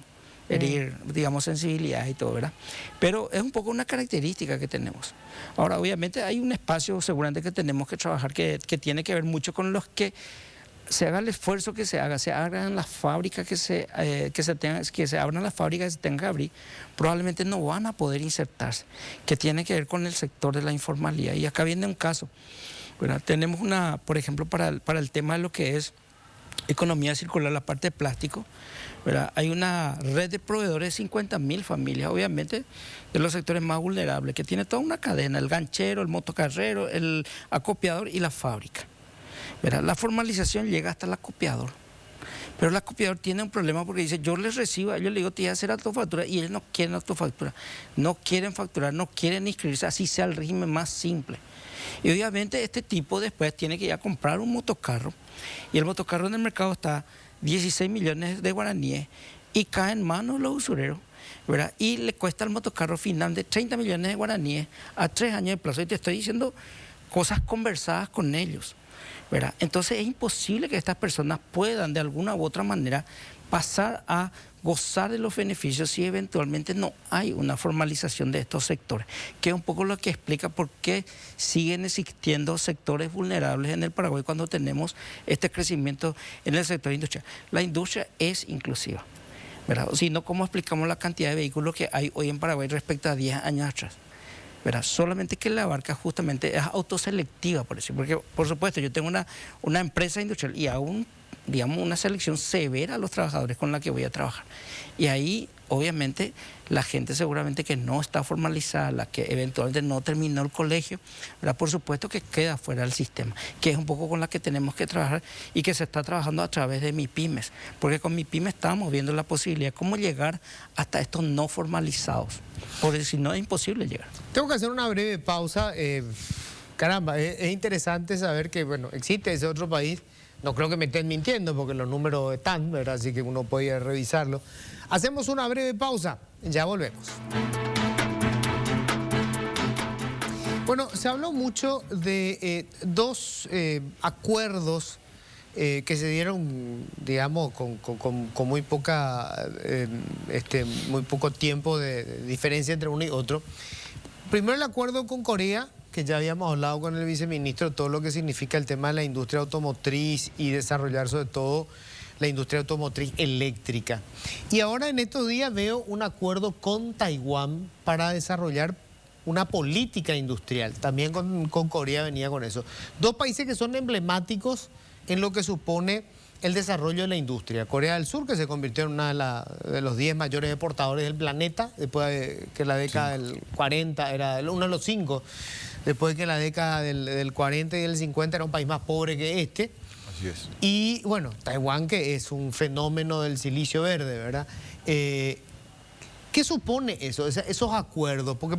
herir, digamos, sensibilidad y todo, ¿verdad? Pero es un poco una característica que tenemos. Ahora, obviamente hay un espacio seguramente que tenemos que trabajar que tiene que ver mucho con los que se haga el esfuerzo que se hagan las fábricas que se abran las fábricas que se tengan que abrir, probablemente no van a poder insertarse, que tiene que ver con el sector de la informalidad. Y acá viene un caso, ¿verdad? Tenemos por ejemplo, para el tema de lo que es economía circular, la parte de plástico, ¿verdad? Hay una red de proveedores de 50.000 familias, obviamente de los sectores más vulnerables, que tiene toda una cadena: el ganchero, el motocarrero, el acopiador y la fábrica, ¿verdad? La formalización llega hasta el acopiador, pero el acopiador tiene un problema, porque dice: yo les recibo, a ellos les digo, te voy a hacer autofactura, y ellos no quieren autofactura, no quieren facturar, no quieren inscribirse, así sea el régimen más simple. Y obviamente este tipo después tiene que ir a comprar un motocarro, y el motocarro en el mercado está 16 millones de guaraníes y cae en manos de los usureros, ¿verdad? Y le cuesta al motocarro final de 30 millones de guaraníes a 3 años de plazo. Y te estoy diciendo cosas conversadas con ellos, ¿verdad? Entonces es imposible que estas personas puedan de alguna u otra manera pasar a gozar de los beneficios si eventualmente no hay una formalización de estos sectores, que es un poco lo que explica por qué siguen existiendo sectores vulnerables en el Paraguay cuando tenemos este crecimiento en el sector industrial. La industria es inclusiva. ¿verdad? O si no, ¿cómo explicamos la cantidad de vehículos que hay hoy en Paraguay respecto a 10 años atrás? ¿Verdad? Solamente que la abarca justamente es autoselectiva, por eso. Porque, por supuesto, yo tengo una empresa industrial y hago digamos, una selección severa a los trabajadores con la que voy a trabajar. Y ahí, obviamente, la gente seguramente que no está formalizada, la que eventualmente no terminó el colegio, ¿verdad? Por supuesto que queda fuera del sistema, que es un poco con la que tenemos que trabajar y que se está trabajando a través de MIPYMES, porque con MIPYMES estamos viendo la posibilidad de cómo llegar hasta estos no formalizados, porque si no es imposible llegar. Tengo que hacer una breve pausa. Caramba, es interesante saber que, bueno, existe ese otro país. No creo que me estén mintiendo porque los números están, ¿verdad? Así que uno puede revisarlo. Hacemos una breve pausa, ya volvemos. Bueno, se habló mucho de dos acuerdos que se dieron, digamos, con muy poca, muy poco tiempo de diferencia entre uno y otro. Primero el acuerdo con Corea, que ya habíamos hablado con el viceministro, todo lo que significa el tema de la industria automotriz y desarrollar sobre todo la industria automotriz eléctrica. Y ahora en estos días veo un acuerdo con Taiwán para desarrollar una política industrial. También con Corea venía con eso. Dos países que son emblemáticos en lo que supone el desarrollo de la industria. Corea del Sur, que se convirtió en una de los 10 mayores exportadores del planeta, después de que la década del 40 era uno de los 5, después de que la década del 40 y del 50 era un país más pobre que este. Así es. Y bueno, Taiwán, que es un fenómeno del silicio verde, ¿verdad? ¿Qué supone eso, esos acuerdos? Porque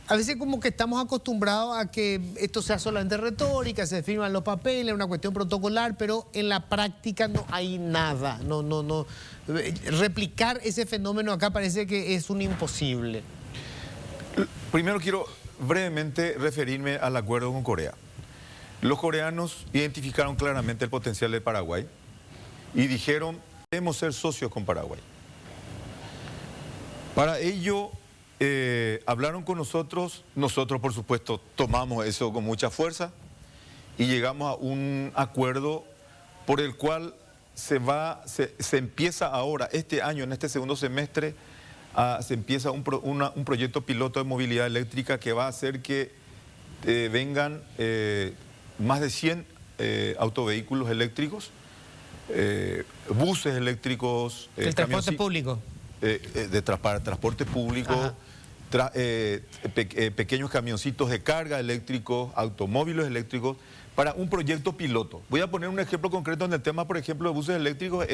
a veces como que estamos acostumbrados a que esto sea solamente retórica, se firman los papeles, una cuestión protocolar, pero en la práctica no hay nada. No. Replicar ese fenómeno acá parece que es un imposible. Primero quiero brevemente referirme al acuerdo con Corea. Los coreanos identificaron claramente el potencial de Paraguay y dijeron, debemos ser socios con Paraguay. Para ello, hablaron con nosotros por supuesto tomamos eso con mucha fuerza y llegamos a un acuerdo por el cual se empieza ahora, este año, en este segundo semestre, se empieza un proyecto piloto de movilidad eléctrica que va a hacer que vengan más de 100 autovehículos eléctricos, buses eléctricos, el transporte público. Para transporte público, pequeños camioncitos de carga eléctricos, automóviles eléctricos, para un proyecto piloto. Voy a poner un ejemplo concreto en el tema, por ejemplo, de buses eléctricos.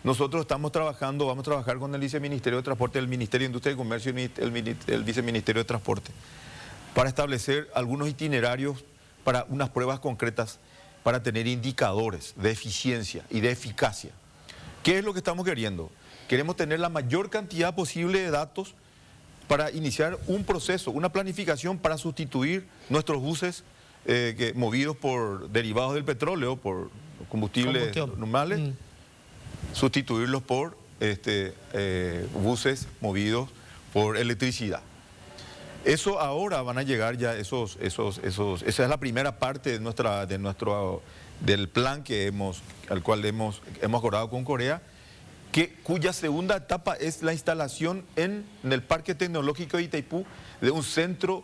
Nosotros vamos a trabajar con el Viceministerio de Transporte, el Ministerio de Industria y Comercio y el Viceministerio de Transporte, para establecer algunos itinerarios para unas pruebas concretas, para tener indicadores de eficiencia y de eficacia. ¿Qué es lo que estamos queriendo? Queremos tener la mayor cantidad posible de datos para iniciar un proceso, una planificación para sustituir nuestros buses movidos por derivados del petróleo, por combustibles normales, sustituirlos por buses movidos por electricidad. Eso ahora van a llegar ya esa es la primera parte del plan al cual hemos acordado con Corea, cuya segunda etapa es la instalación en el Parque Tecnológico de Itaipú de un centro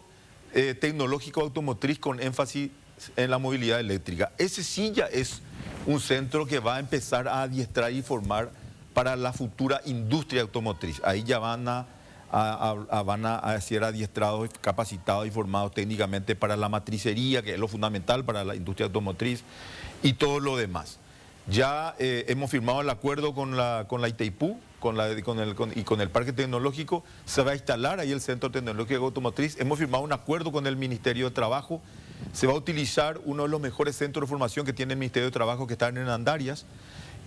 tecnológico automotriz con énfasis en la movilidad eléctrica. Ese sí ya es un centro que va a empezar a adiestrar y formar para la futura industria automotriz. Ahí ya van a ser adiestrados, capacitados y formados técnicamente para la matricería, que es lo fundamental para la industria automotriz, y todo lo demás. Ya hemos firmado el acuerdo con la Itaipú y con el Parque Tecnológico. Se va a instalar ahí el Centro Tecnológico Automotriz. Hemos firmado un acuerdo con el Ministerio de Trabajo. Se va a utilizar uno de los mejores centros de formación que tiene el Ministerio de Trabajo, que están en Andarias.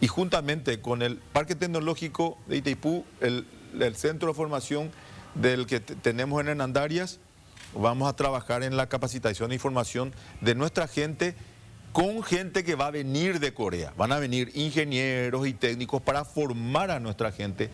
Y juntamente con el Parque Tecnológico de Itaipú, el centro de formación del que tenemos en Andarias, vamos a trabajar en la capacitación e información de nuestra gente, con gente que va a venir de Corea. Van a venir ingenieros y técnicos para formar a nuestra gente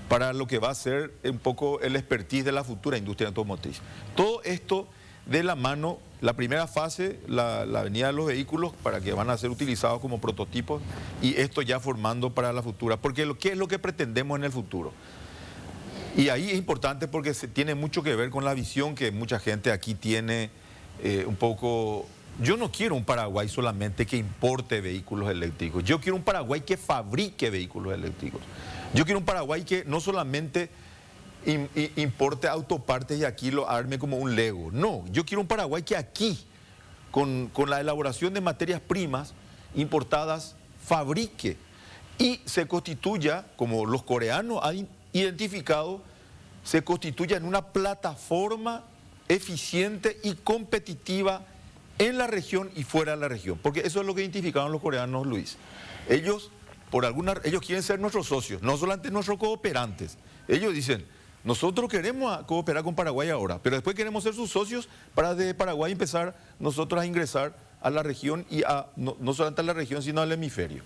para lo que va a ser un poco el expertise de la futura industria automotriz. Todo esto de la mano la primera fase, la venida de los vehículos para que van a ser utilizados como prototipos y esto ya formando para la futura. Porque ¿qué es lo que pretendemos en el futuro? Y ahí es importante porque tiene mucho que ver con la visión que mucha gente aquí tiene un poco. Yo no quiero un Paraguay solamente que importe vehículos eléctricos. Yo quiero un Paraguay que fabrique vehículos eléctricos. Yo quiero un Paraguay que no solamente importe autopartes y aquí lo arme como un Lego. No, yo quiero un Paraguay que aquí, con la elaboración de materias primas importadas, fabrique y se constituya, como los coreanos han identificado, se constituya en una plataforma eficiente y competitiva en la región y fuera de la región. Porque eso es lo que identificaron los coreanos, Luis. Ellos quieren ser nuestros socios, no solamente nuestros cooperantes. Ellos dicen, nosotros queremos cooperar con Paraguay ahora, pero después queremos ser sus socios para desde Paraguay empezar nosotros a ingresar a la región y no solamente a la región, sino al hemisferio.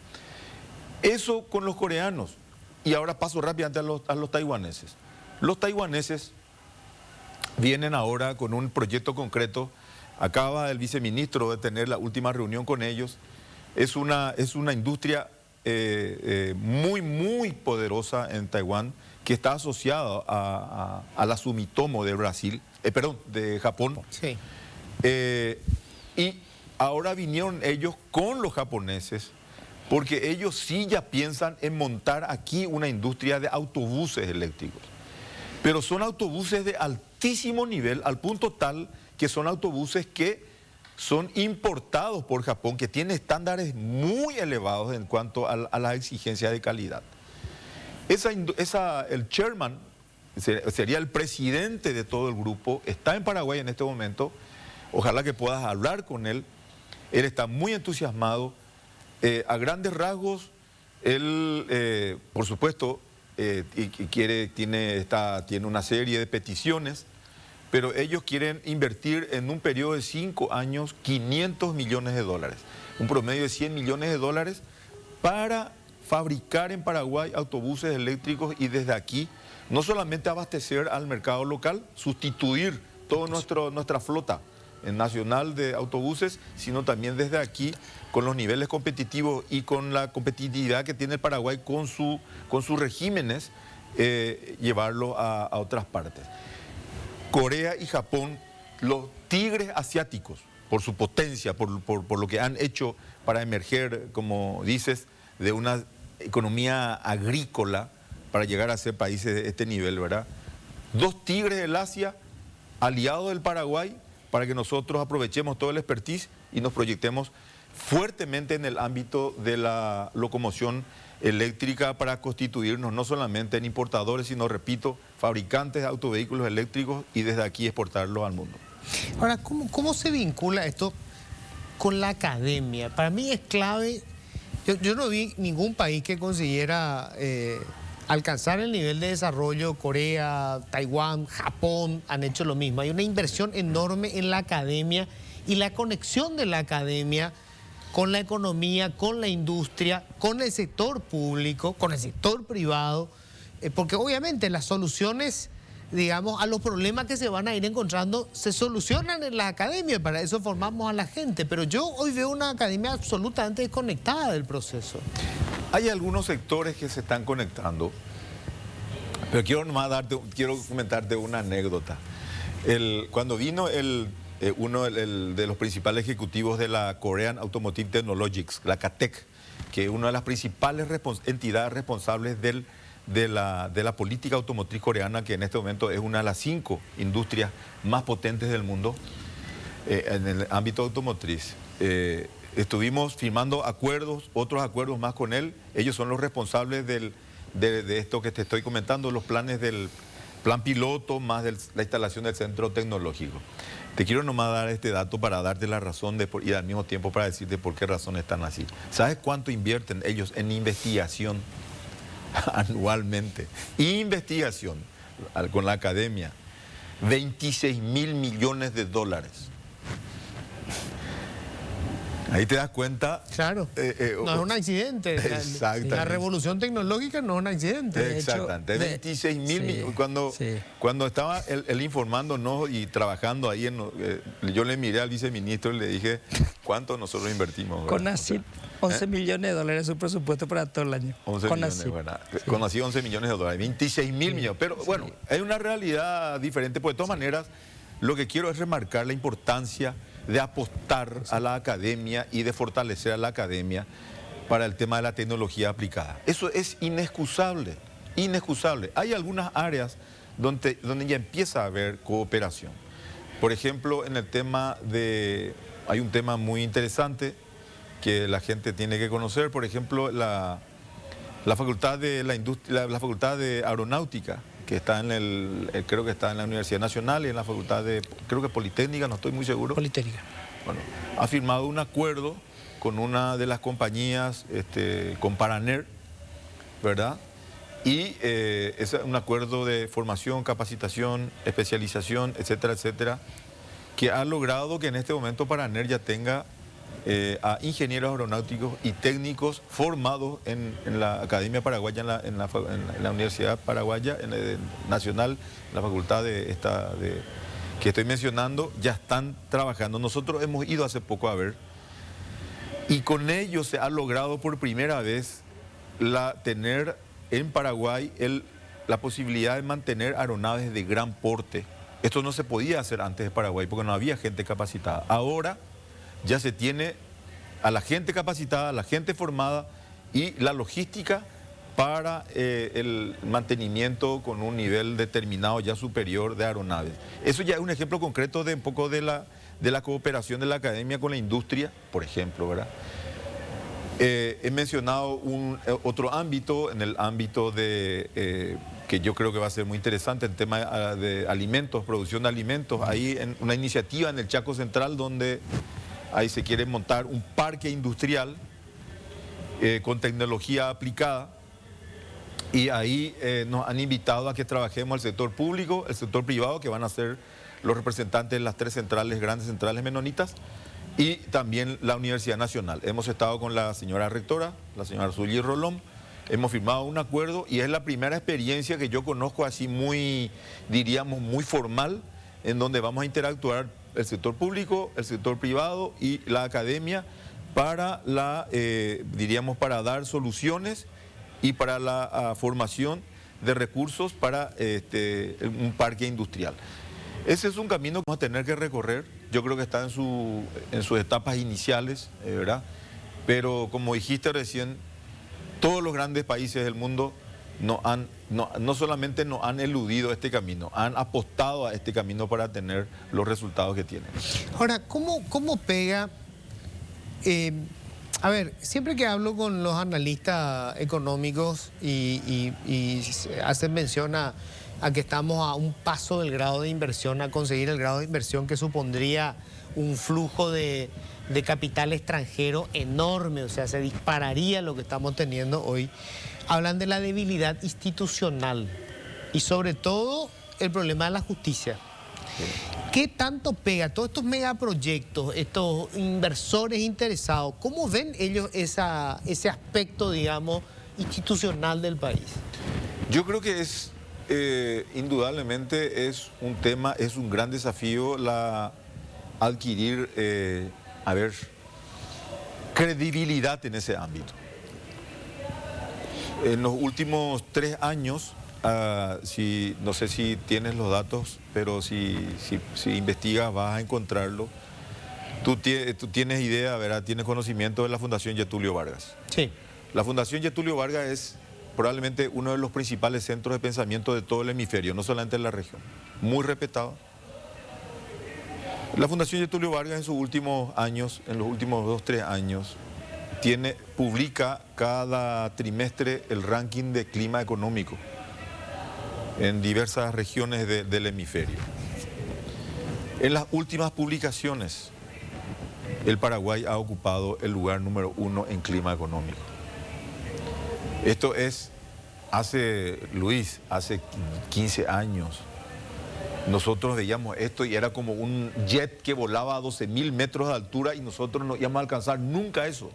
Eso con los coreanos. Y ahora paso rápidamente a los taiwaneses. Los taiwaneses vienen ahora con un proyecto concreto. Acaba el viceministro de tener la última reunión con ellos. Es una industria muy, muy poderosa en Taiwán, que está asociada a la Sumitomo de Brasil, de Japón. Sí. Y ahora vinieron ellos con los japoneses, porque ellos sí ya piensan en montar aquí una industria de autobuses eléctricos. Pero son autobuses de altísimo nivel, al punto tal que son autobuses que son importados por Japón, que tienen estándares muy elevados en cuanto a las exigencias de calidad. El chairman, sería el presidente de todo el grupo, está en Paraguay en este momento. Ojalá que puedas hablar con él. Él está muy entusiasmado. A grandes rasgos, él, por supuesto, tiene una serie de peticiones, pero ellos quieren invertir en un periodo de 5 años 500 millones de dólares, un promedio de 100 millones de dólares para fabricar en Paraguay autobuses eléctricos y desde aquí no solamente abastecer al mercado local, sustituir toda nuestra flota nacional de autobuses, sino también desde aquí con los niveles competitivos y con la competitividad que tiene el Paraguay con sus regímenes, llevarlo a otras partes. Corea y Japón, los tigres asiáticos, por su potencia, por lo que han hecho para emerger, como dices, de una economía agrícola para llegar a ser países de este nivel, ¿verdad? 2 tigres del Asia, aliados del Paraguay, para que nosotros aprovechemos todo el expertise y nos proyectemos fuertemente en el ámbito de la locomoción eléctrica para constituirnos no solamente en importadores, sino, repito, fabricantes de autovehículos eléctricos y desde aquí exportarlos al mundo. Ahora, ¿cómo se vincula esto con la academia? Para mí es clave. Yo no vi ningún país que consiguiera alcanzar el nivel de desarrollo. Corea, Taiwán, Japón han hecho lo mismo. Hay una inversión enorme en la academia y la conexión de la academia con la economía, con la industria, con el sector público, con el sector privado, porque obviamente las soluciones, digamos, a los problemas que se van a ir encontrando se solucionan en la academia, para eso formamos a la gente, pero yo hoy veo una academia absolutamente desconectada del proceso. Hay algunos sectores que se están conectando, pero quiero comentarte una anécdota. Cuando vino uno de los principales ejecutivos de la Korean Automotive Technologies, la KATEK, que es una de las principales entidades responsables de la política automotriz coreana, que en este momento es una de las 5 industrias más potentes del mundo en el ámbito automotriz. Estuvimos firmando otros acuerdos más con él. Ellos son los responsables de esto que te estoy comentando, los planes del plan piloto, más la instalación del centro tecnológico. Te quiero nomás dar este dato para darte la razón y al mismo tiempo para decirte por qué razón están así. ¿Sabes cuánto invierten ellos en investigación anualmente? Investigación con la academia, 26.000 millones de dólares. Ahí te das cuenta. Claro, no es un accidente. Exactamente. La revolución tecnológica no es un accidente. Exactamente, 26 mil millones. Cuando estaba él informándonos y trabajando ahí, yo le miré al viceministro y le dije, ¿cuánto nosotros invertimos? CONACYT, 11 millones de dólares su presupuesto para todo el año. 11 millones, bueno, CONACYT 11 millones de dólares, 26 mil millones. Pero bueno, hay una realidad diferente, pues de todas maneras, lo que quiero es remarcar la importancia de apostar a la academia y de fortalecer a la academia para el tema de la tecnología aplicada. Eso es inexcusable, inexcusable. Hay algunas áreas donde ya empieza a haber cooperación. Por ejemplo, en el tema hay un tema muy interesante que la gente tiene que conocer, por ejemplo, la facultad de la facultad de aeronáutica, que está creo que está en la Universidad Nacional y en la facultad creo que Politécnica, no estoy muy seguro. Politécnica. Bueno, ha firmado un acuerdo con una de las compañías, con Paraner, ¿verdad? Y es un acuerdo de formación, capacitación, especialización, etcétera, etcétera, que ha logrado que en este momento Paraner ya tenga a ingenieros aeronáuticos y técnicos formados en la Academia Paraguaya, en la Universidad Paraguaya, Nacional, en la facultad que estoy mencionando, ya están trabajando. Nosotros hemos ido hace poco a ver, y con ellos se ha logrado por primera vez tener en Paraguay la posibilidad de mantener aeronaves de gran porte. Esto no se podía hacer antes de Paraguay porque no había gente capacitada. Ahora ya se tiene a la gente capacitada, a la gente formada y la logística para el mantenimiento con un nivel determinado ya superior de aeronaves. Eso ya es un ejemplo concreto de un poco de la cooperación de la academia con la industria, por ejemplo, ¿verdad? He mencionado otro ámbito, en el ámbito que yo creo que va a ser muy interesante, el tema de alimentos, producción de alimentos. Hay una iniciativa en el Chaco Central donde ahí se quiere montar un parque industrial con tecnología aplicada, y ahí nos han invitado a que trabajemos el sector público, el sector privado, que van a ser los representantes de las 3 centrales, grandes centrales menonitas, y también la Universidad Nacional. Hemos estado con la señora rectora, la señora Zully Rolón, hemos firmado un acuerdo y es la primera experiencia que yo conozco así muy, diríamos, muy formal, en donde vamos a interactuar el sector público, el sector privado y la academia para diríamos, para dar soluciones y para la formación de recursos para un parque industrial. Ese es un camino que vamos a tener que recorrer. Yo creo que está en sus etapas iniciales, ¿verdad? Pero como dijiste recién, todos los grandes países del mundo no solamente no han eludido este camino, han apostado a este camino para tener los resultados que tienen. Ahora, ¿cómo pega? A ver, siempre que hablo con los analistas económicos y hacen mención a que estamos a un paso del grado de inversión, a conseguir el grado de inversión que supondría un flujo de capital extranjero enorme, o sea, se dispararía lo que estamos teniendo hoy. Hablan de la debilidad institucional y sobre todo el problema de la justicia. ¿Qué tanto pega todos estos megaproyectos, estos inversores interesados? ¿Cómo ven ellos ese aspecto, digamos, institucional del país? Yo creo que indudablemente es un tema, es un gran desafío adquirir, credibilidad en ese ámbito. En los últimos 3 años, no sé si tienes los datos, pero si investigas vas a encontrarlo. Tú tienes idea, ¿verdad? Tienes conocimiento de la Fundación Getulio Vargas. Sí. La Fundación Getulio Vargas es probablemente uno de los principales centros de pensamiento de todo el hemisferio, no solamente en la región. Muy respetado. La Fundación Getulio Vargas en sus últimos años, en los últimos 2-3 años, publica cada trimestre el ranking de clima económico en diversas regiones del hemisferio. En las últimas publicaciones, el Paraguay ha ocupado el lugar número 1 en clima económico. Esto es hace 15 años. Nosotros veíamos esto y era como un jet que volaba a 12.000 metros de altura y nosotros no íbamos a alcanzar nunca eso.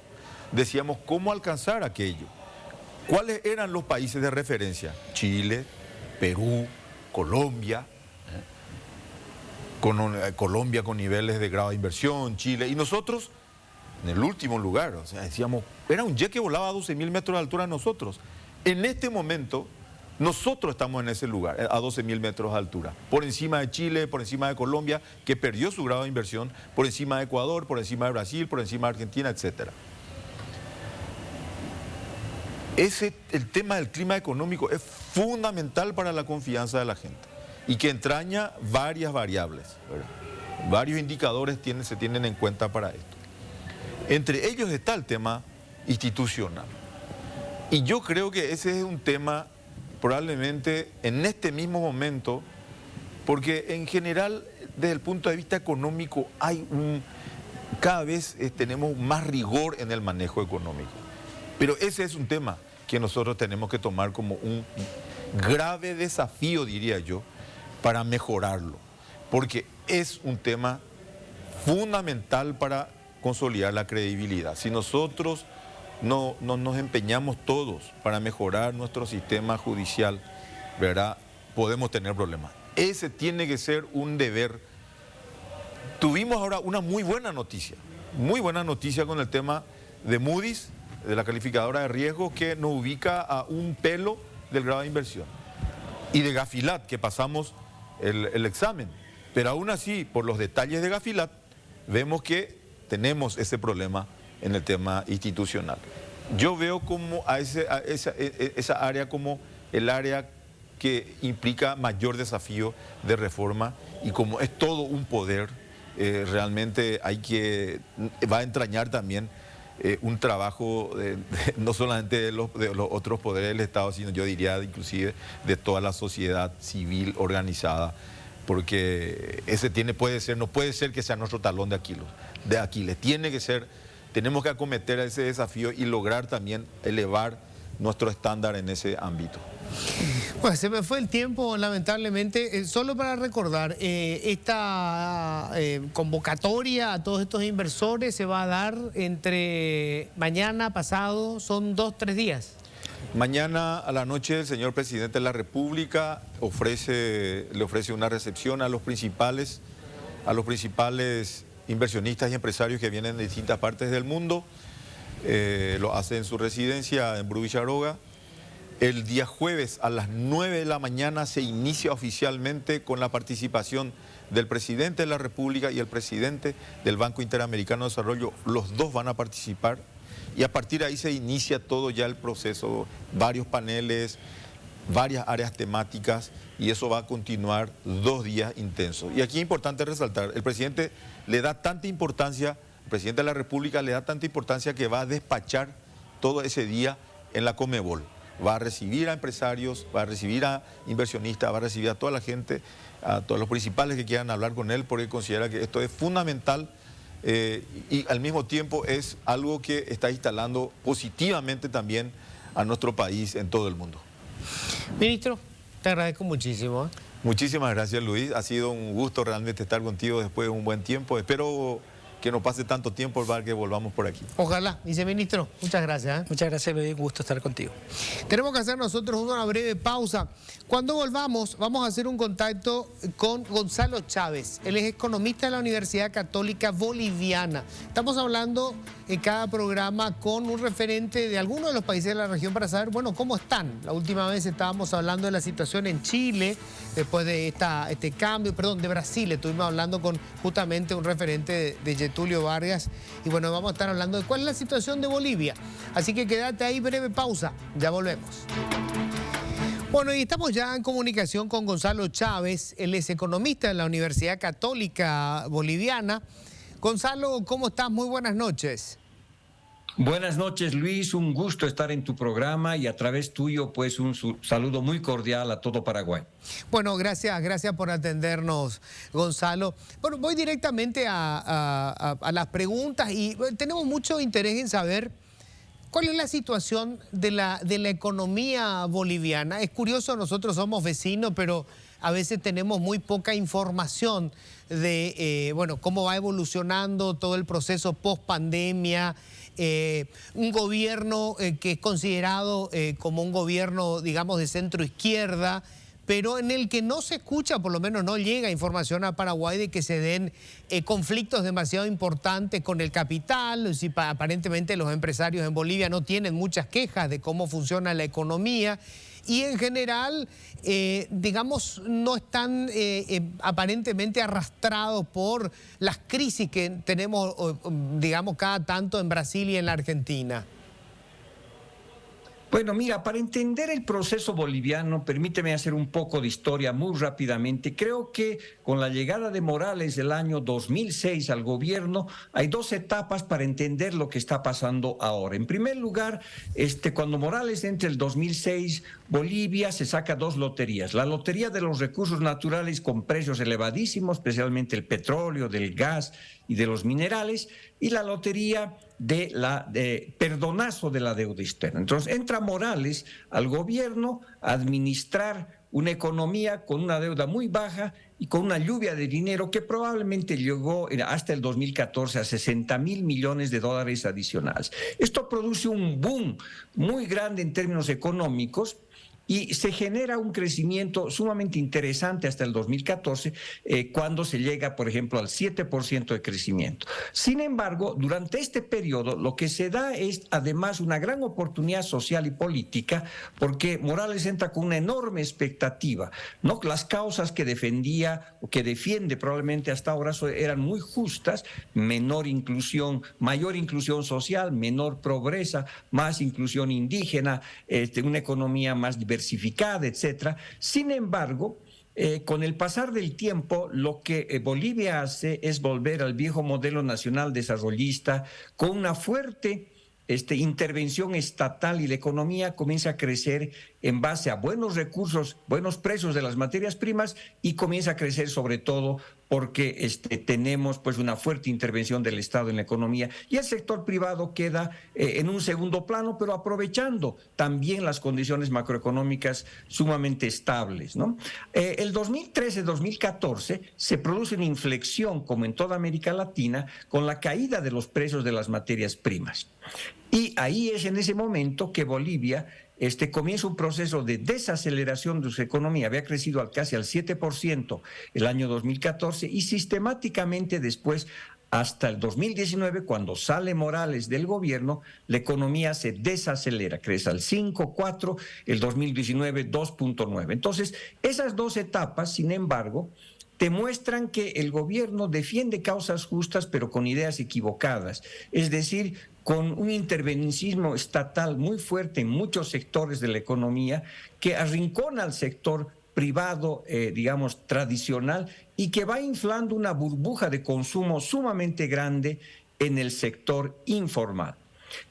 Decíamos, ¿cómo alcanzar aquello? ¿Cuáles eran los países de referencia? Chile, Perú, Colombia, Colombia con niveles de grado de inversión, Chile, y nosotros en el último lugar. O sea, decíamos, era un jet que volaba a 12.000 metros de altura nosotros. En este momento, nosotros estamos en ese lugar, a 12.000 metros de altura, por encima de Chile, por encima de Colombia, que perdió su grado de inversión, por encima de Ecuador, por encima de Brasil, por encima de Argentina, etc. El tema del clima económico es fundamental para la confianza de la gente y que entraña varias variables, ¿verdad? Varios indicadores se tienen en cuenta para esto. Entre ellos está el tema institucional. Y yo creo que ese es un tema probablemente en este mismo momento, porque en general desde el punto de vista económico cada vez tenemos más rigor en el manejo económico. Pero ese es un tema que nosotros tenemos que tomar como un grave desafío, diría yo, para mejorarlo, porque es un tema fundamental para consolidar la credibilidad. Si nosotros no nos empeñamos todos para mejorar nuestro sistema judicial, ¿verdad?, podemos tener problemas. Ese tiene que ser un deber. Tuvimos ahora una muy buena noticia con el tema de Moody's, de la calificadora de riesgo, que nos ubica a un pelo del grado de inversión, y de Gafilat, que pasamos el examen, pero aún así, por los detalles de Gafilat, vemos que tenemos ese problema en el tema institucional. Yo veo como esa área como el área que implica mayor desafío de reforma, y como es todo un poder, realmente va a entrañar también un trabajo no solamente de los otros poderes del Estado, sino yo diría inclusive de toda la sociedad civil organizada, porque no puede ser que sea nuestro talón de Aquiles. Tenemos que acometer ese desafío y lograr también elevar nuestro estándar en ese ámbito. Pues se me fue el tiempo, lamentablemente. Solo para recordar, esta convocatoria a todos estos inversores se va a dar entre mañana, pasado, son 2-3 días. Mañana a la noche el señor presidente de la República le ofrece una recepción a los principales inversionistas y empresarios que vienen de distintas partes del mundo. Lo hace en su residencia en Bruvicharoga. El día jueves a las 9 de la mañana se inicia oficialmente con la participación del presidente de la República y el presidente del Banco Interamericano de Desarrollo. Los dos van a participar y a partir de ahí se inicia todo ya el proceso, varios paneles, varias áreas temáticas, y eso va a continuar 2 días intensos. Y aquí es importante resaltar, el presidente de la República le da tanta importancia que va a despachar todo ese día en la Conmebol. Va a recibir a empresarios, va a recibir a inversionistas, va a recibir a toda la gente, a todos los principales que quieran hablar con él, porque considera que esto es fundamental y al mismo tiempo es algo que está instalando positivamente también a nuestro país en todo el mundo. Ministro, te agradezco muchísimo. Muchísimas gracias, Luis. Ha sido un gusto realmente estar contigo después de un buen tiempo. Espero que no pase tanto tiempo para que volvamos por aquí. Ojalá, viceministro. Muchas gracias. Muchas gracias, Luis. Gusto estar contigo. Tenemos que hacer nosotros una breve pausa. Cuando volvamos, vamos a hacer un contacto con Gonzalo Chávez. Él es economista de la Universidad Católica Boliviana. Estamos hablando en cada programa con un referente de alguno de los países de la región para saber, bueno, cómo están. La última vez estábamos hablando de la situación en Chile, después de este cambio, de Brasil. Estuvimos hablando con justamente un referente de Getúlio Vargas. Y bueno, vamos a estar hablando de cuál es la situación de Bolivia. Así que quédate ahí, breve pausa. Ya volvemos. Bueno, y estamos ya en comunicación con Gonzalo Chávez. Él es economista de la Universidad Católica Boliviana. Gonzalo, ¿cómo estás? Muy buenas noches. Buenas noches, Luis. Un gusto estar en tu programa y a través tuyo, pues, un saludo muy cordial a todo Paraguay. Bueno, gracias por atendernos, Gonzalo. Bueno, voy directamente a las preguntas y tenemos mucho interés en saber cuál es la situación de la economía boliviana. Es curioso, nosotros somos vecinos, pero a veces tenemos muy poca información de bueno, cómo va evolucionando todo el proceso post pandemia. Un gobierno que es considerado como un gobierno, digamos, de centro izquierda, pero en el que no se escucha, por lo menos no llega información a Paraguay de que se den conflictos demasiado importantes con el capital. Si aparentemente los empresarios en Bolivia no tienen muchas quejas de cómo funciona la economía y en general, digamos, no están aparentemente arrastrados por las crisis que tenemos, digamos, cada tanto en Brasil y en la Argentina. Bueno, mira, para entender el proceso boliviano, permíteme hacer un poco de historia muy rápidamente. Creo que con la llegada de Morales el año 2006 al gobierno, hay dos etapas para entender lo que está pasando ahora. En primer lugar, cuando Morales entra el 2006, Bolivia se saca dos loterías. La lotería de los recursos naturales con precios elevadísimos, especialmente el petróleo, del gas y de los minerales, y la lotería de perdonazo de la deuda externa. Entonces entra Morales al gobierno a administrar una economía con una deuda muy baja y con una lluvia de dinero que probablemente llegó hasta el 2014 a 60.000 millones de dólares adicionales. Esto produce un boom muy grande en términos económicos y se genera un crecimiento sumamente interesante hasta el 2014, cuando se llega, por ejemplo, al 7% de crecimiento. Sin embargo, durante este periodo, lo que se da es, además, una gran oportunidad social y política, porque Morales entra con una enorme expectativa, ¿no? Las causas que defendía, o que defiende probablemente hasta ahora, eran muy justas: menor inclusión, mayor inclusión social, menor pobreza, más inclusión indígena, una economía más diversificada, etcétera. Sin embargo, con el pasar del tiempo, lo que Bolivia hace es volver al viejo modelo nacional desarrollista con una fuerte intervención estatal, y la economía comienza a crecer en base a buenos recursos, buenos precios de las materias primas, y comienza a crecer sobre todo porque tenemos pues una fuerte intervención del Estado en la economía, y el sector privado queda en un segundo plano, pero aprovechando también las condiciones macroeconómicas sumamente estables, ¿no? El 2013-2014 se produce una inflexión, como en toda América Latina, con la caída de los precios de las materias primas. Y ahí es en ese momento que Bolivia comienza un proceso de desaceleración de su economía. Había crecido casi al 7% el año 2014 y sistemáticamente después, hasta el 2019, cuando sale Morales del gobierno, la economía se desacelera, crece al 5,4, el 2019 2,9. Entonces, esas dos etapas, sin embargo, demuestran que el gobierno defiende causas justas, pero con ideas equivocadas. Es decir, con un intervencionismo estatal muy fuerte en muchos sectores de la economía, que arrincona al sector privado, digamos, tradicional, y que va inflando una burbuja de consumo sumamente grande en el sector informal.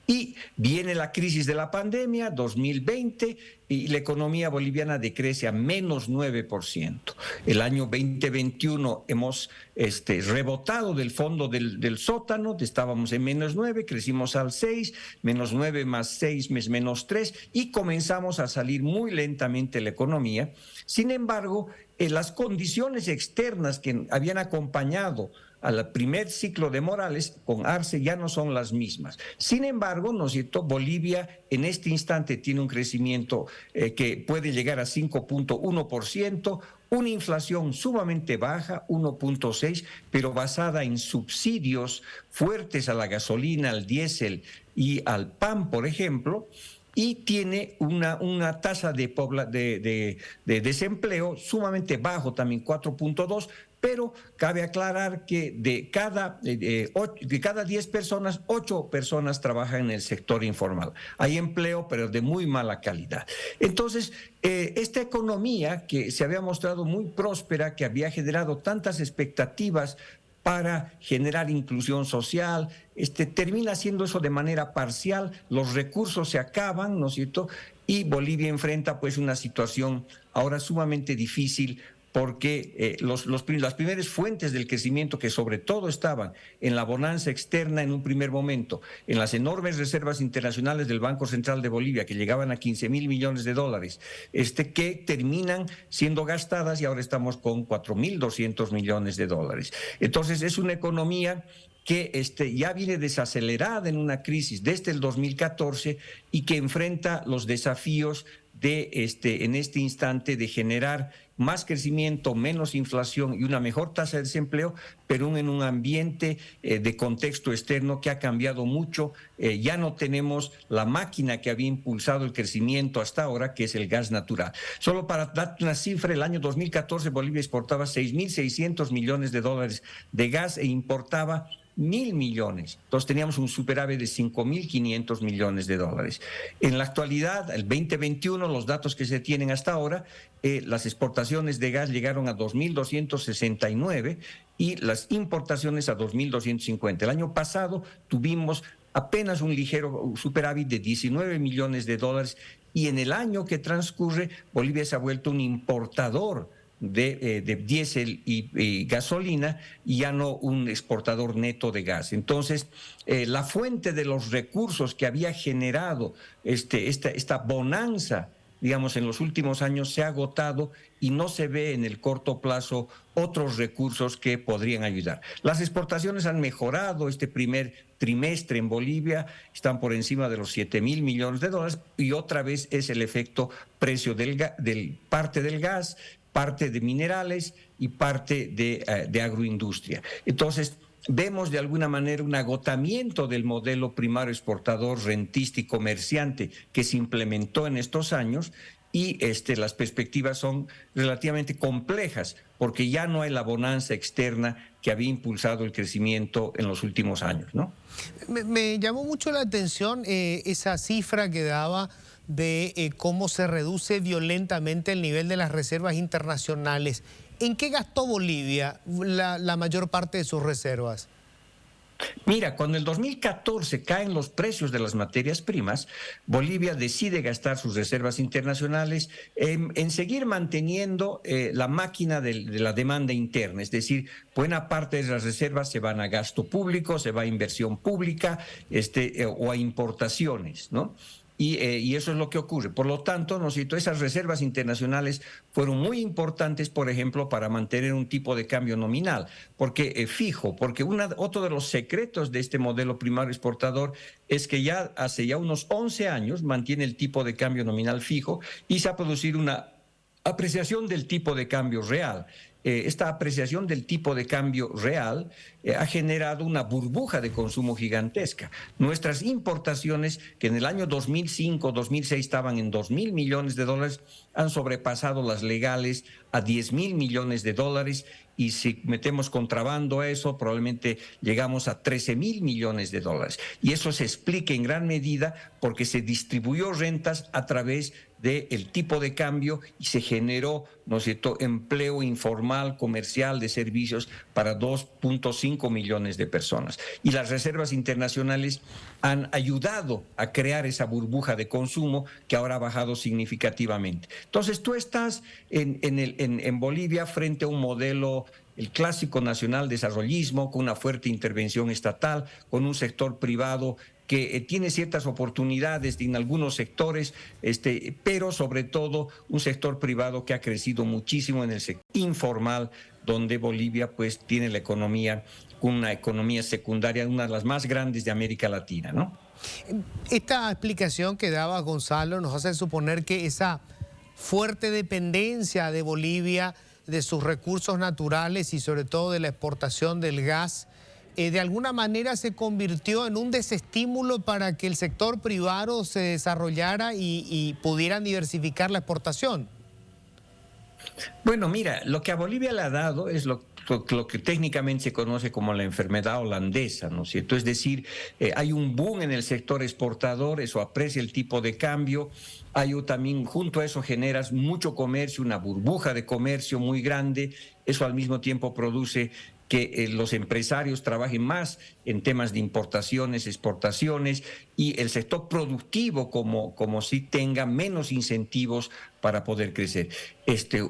Y viene la crisis de la pandemia, 2020, y la economía boliviana decrece a menos 9%. El año 2021 hemos rebotado del fondo del sótano, estábamos en menos 9, crecimos al 6, menos 9 más 6 es menos 3, y comenzamos a salir muy lentamente la economía. Sin embargo, las condiciones externas que habían acompañado al primer ciclo de Morales con Arce ya no son las mismas. Sin embargo, ¿no es cierto?, Bolivia en este instante tiene un crecimiento que puede llegar a 5,1%, una inflación sumamente baja, 1,6%, pero basada en subsidios fuertes a la gasolina, al diésel y al pan, por ejemplo, y tiene una tasa de desempleo sumamente bajo, también 4,2%, pero cabe aclarar que de cada 10 personas, 8 personas trabajan en el sector informal. Hay empleo, pero de muy mala calidad. Entonces, esta economía que se había mostrado muy próspera, que había generado tantas expectativas para generar inclusión social, termina haciendo eso de manera parcial, los recursos se acaban, ¿no es cierto?, y Bolivia enfrenta pues una situación ahora sumamente difícil porque las primeras fuentes del crecimiento, que sobre todo estaban en la bonanza externa en un primer momento, en las enormes reservas internacionales del Banco Central de Bolivia, que llegaban a 15.000 millones de dólares, que terminan siendo gastadas, y ahora estamos con 4.200 millones de dólares. Entonces es una economía que ya viene desacelerada en una crisis desde el 2014 y que enfrenta los desafíos de en este instante de generar más crecimiento, menos inflación y una mejor tasa de desempleo, pero en un ambiente de contexto externo que ha cambiado mucho. Ya no tenemos la máquina que había impulsado el crecimiento hasta ahora, que es el gas natural. Solo para darte una cifra, el año 2014 Bolivia exportaba 6.600 millones de dólares de gas e importaba 1.000 millones. Entonces teníamos un superávit de 5.500 millones de dólares. En la actualidad, el 2021, los datos que se tienen hasta ahora, las exportaciones de gas llegaron a 2.269 y las importaciones a 2.250. El año pasado tuvimos apenas un ligero superávit de 19 millones de dólares, y en el año que transcurre Bolivia se ha vuelto un importador de diésel y gasolina, y ya no un exportador neto de gas. Entonces, la fuente de los recursos que había generado esta bonanza, digamos, en los últimos años se ha agotado, y no se ve en el corto plazo otros recursos que podrían ayudar. Las exportaciones han mejorado este primer trimestre en Bolivia, están por encima de los 7.000 millones de dólares, y otra vez es el efecto precio del parte del gas, parte de minerales y parte de agroindustria. Entonces, vemos de alguna manera un agotamiento del modelo primario exportador, rentista y comerciante que se implementó en estos años, y las perspectivas son relativamente complejas, porque ya no hay la bonanza externa que había impulsado el crecimiento en los últimos años, ¿no? Me llamó mucho la atención esa cifra que daba de cómo se reduce violentamente el nivel de las reservas internacionales. ¿En qué gastó Bolivia la mayor parte de sus reservas? Mira, cuando en el 2014 caen los precios de las materias primas, Bolivia decide gastar sus reservas internacionales en seguir manteniendo la máquina de la demanda interna. Es decir, buena parte de las reservas se van a gasto público, se va a inversión pública o a importaciones, ¿no? Y eso es lo que ocurre. Por lo tanto, esas reservas internacionales fueron muy importantes, por ejemplo, para mantener un tipo de cambio nominal, porque fijo, porque otro de los secretos de este modelo primario exportador es que ya hace unos 11 años mantiene el tipo de cambio nominal fijo, y se ha producido una apreciación del tipo de cambio real. Esta apreciación del tipo de cambio real ha generado una burbuja de consumo gigantesca. Nuestras importaciones, que en el año 2005-2006 estaban en 2.000 millones de dólares, han sobrepasado las legales a 10.000 millones de dólares, y si metemos contrabando a eso, probablemente llegamos a 13.000 millones de dólares. Y eso se explica en gran medida porque se distribuyó rentas a través del tipo de cambio y se generó, empleo informal, comercial, de servicios para 2.5 millones de personas. Y las reservas internacionales han ayudado a crear esa burbuja de consumo que ahora ha bajado significativamente. Entonces, tú estás en Bolivia frente a un modelo, el clásico nacional desarrollismo, con una fuerte intervención estatal, con un sector privado que tiene ciertas oportunidades en algunos sectores, pero sobre todo un sector privado que ha crecido muchísimo en el sector informal, donde Bolivia pues tiene una economía secundaria, una de las más grandes de América Latina, ¿no? Esta explicación que daba Gonzalo nos hace suponer que esa fuerte dependencia de Bolivia de sus recursos naturales y sobre todo de la exportación del gas, de alguna manera se convirtió en un desestímulo para que el sector privado se desarrollara y pudieran diversificar la exportación. Bueno, mira, lo que a Bolivia le ha dado es lo que técnicamente se conoce como la enfermedad holandesa, ¿no es cierto? Es decir, hay un boom en el sector exportador, eso aprecia el tipo de cambio, también junto a eso generas mucho comercio, una burbuja de comercio muy grande, eso al mismo tiempo produce que los empresarios trabajen más en temas de importaciones, exportaciones, y el sector productivo como si tenga menos incentivos para poder crecer.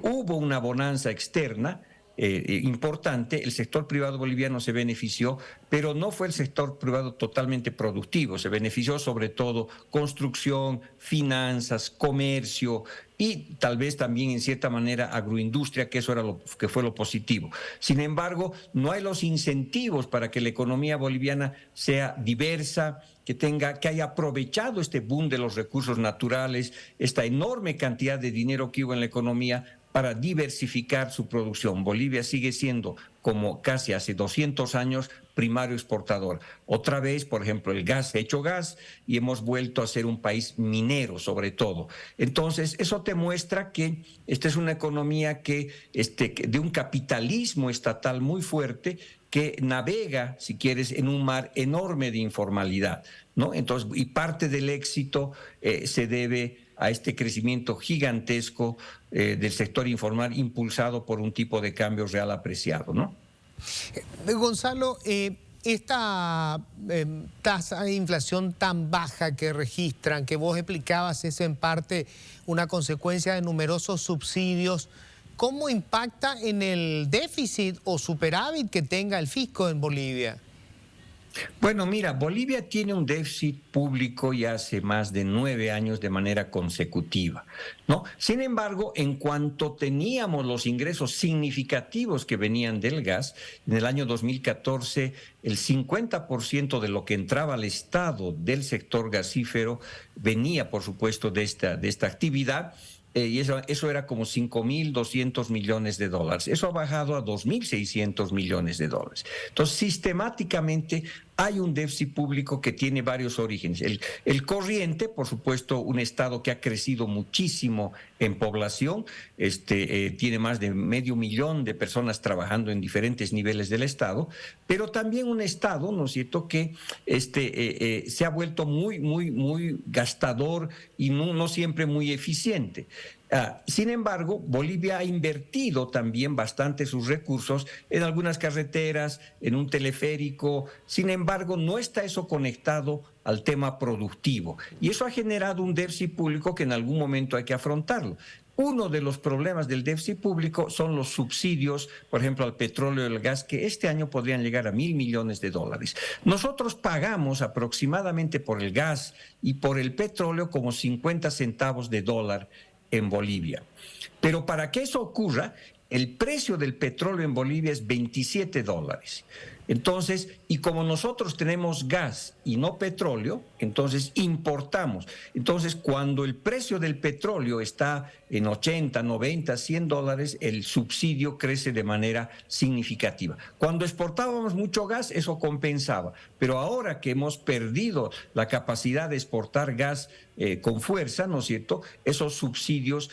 Hubo una bonanza externa importante, el sector privado boliviano se benefició, pero no fue el sector privado totalmente productivo, se benefició sobre todo construcción, finanzas, comercio y tal vez también en cierta manera agroindustria, que eso era lo que fue lo positivo. Sin embargo, no hay los incentivos para que la economía boliviana sea diversa, que haya aprovechado este boom de los recursos naturales, esta enorme cantidad de dinero que hubo en la economía para diversificar su producción. Bolivia sigue siendo, como casi hace 200 años, primario exportador. Otra vez, por ejemplo, el gas, hecho gas, y hemos vuelto a ser un país minero, sobre todo. Entonces, eso te muestra que esta es una economía de un capitalismo estatal muy fuerte, que navega, si quieres, en un mar enorme de informalidad, ¿no? Entonces, y parte del éxito se debe a este crecimiento gigantesco del sector informal impulsado por un tipo de cambio real apreciado, ¿no? Gonzalo, esta tasa de inflación tan baja que registran, que vos explicabas, es en parte una consecuencia de numerosos subsidios. ¿Cómo impacta en el déficit o superávit que tenga el fisco en Bolivia? Bueno, mira, Bolivia tiene un déficit público ya hace más de 9 años de manera consecutiva, ¿no? Sin embargo, en cuanto teníamos los ingresos significativos que venían del gas, en el año 2014 el 50% de lo que entraba al Estado del sector gasífero venía, por supuesto, de esta actividad. Y eso era como 5.200 millones de dólares. Eso ha bajado a 2.600 millones de dólares. Entonces, sistemáticamente hay un déficit público que tiene varios orígenes. El corriente, por supuesto, un estado que ha crecido muchísimo en población, tiene más de 500.000 de personas trabajando en diferentes niveles del estado, pero también un estado, ¿no es cierto?, que se ha vuelto muy gastador y no siempre muy eficiente. Sin embargo, Bolivia ha invertido también bastante sus recursos en algunas carreteras, en un teleférico. Sin embargo, no está eso conectado al tema productivo. Y eso ha generado un déficit público que en algún momento hay que afrontarlo. Uno de los problemas del déficit público son los subsidios, por ejemplo, al petróleo y al gas, que este año podrían llegar a 1.000 millones de dólares. Nosotros pagamos aproximadamente por el gas y por el petróleo como 50 centavos de dólar en Bolivia. Pero para que eso ocurra, el precio del petróleo en Bolivia es 27 dólares. Entonces, y como nosotros tenemos gas y no petróleo, entonces importamos. Entonces, cuando el precio del petróleo está en 80, 90, 100 dólares, el subsidio crece de manera significativa. Cuando exportábamos mucho gas, eso compensaba. Pero ahora que hemos perdido la capacidad de exportar gas con fuerza, ¿no es cierto?, esos subsidios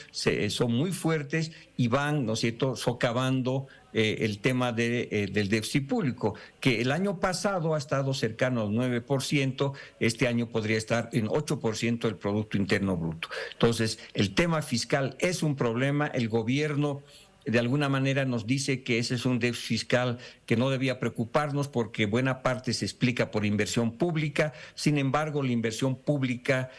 son muy fuertes y van, ¿no es cierto?, socavando el tema del déficit público, que el año pasado ha estado cercano al 9%, este año podría estar en 8% del Producto Interno Bruto. Entonces, el tema fiscal es un problema, el gobierno de alguna manera nos dice que ese es un déficit fiscal que no debía preocuparnos porque buena parte se explica por inversión pública. Sin embargo, la inversión pública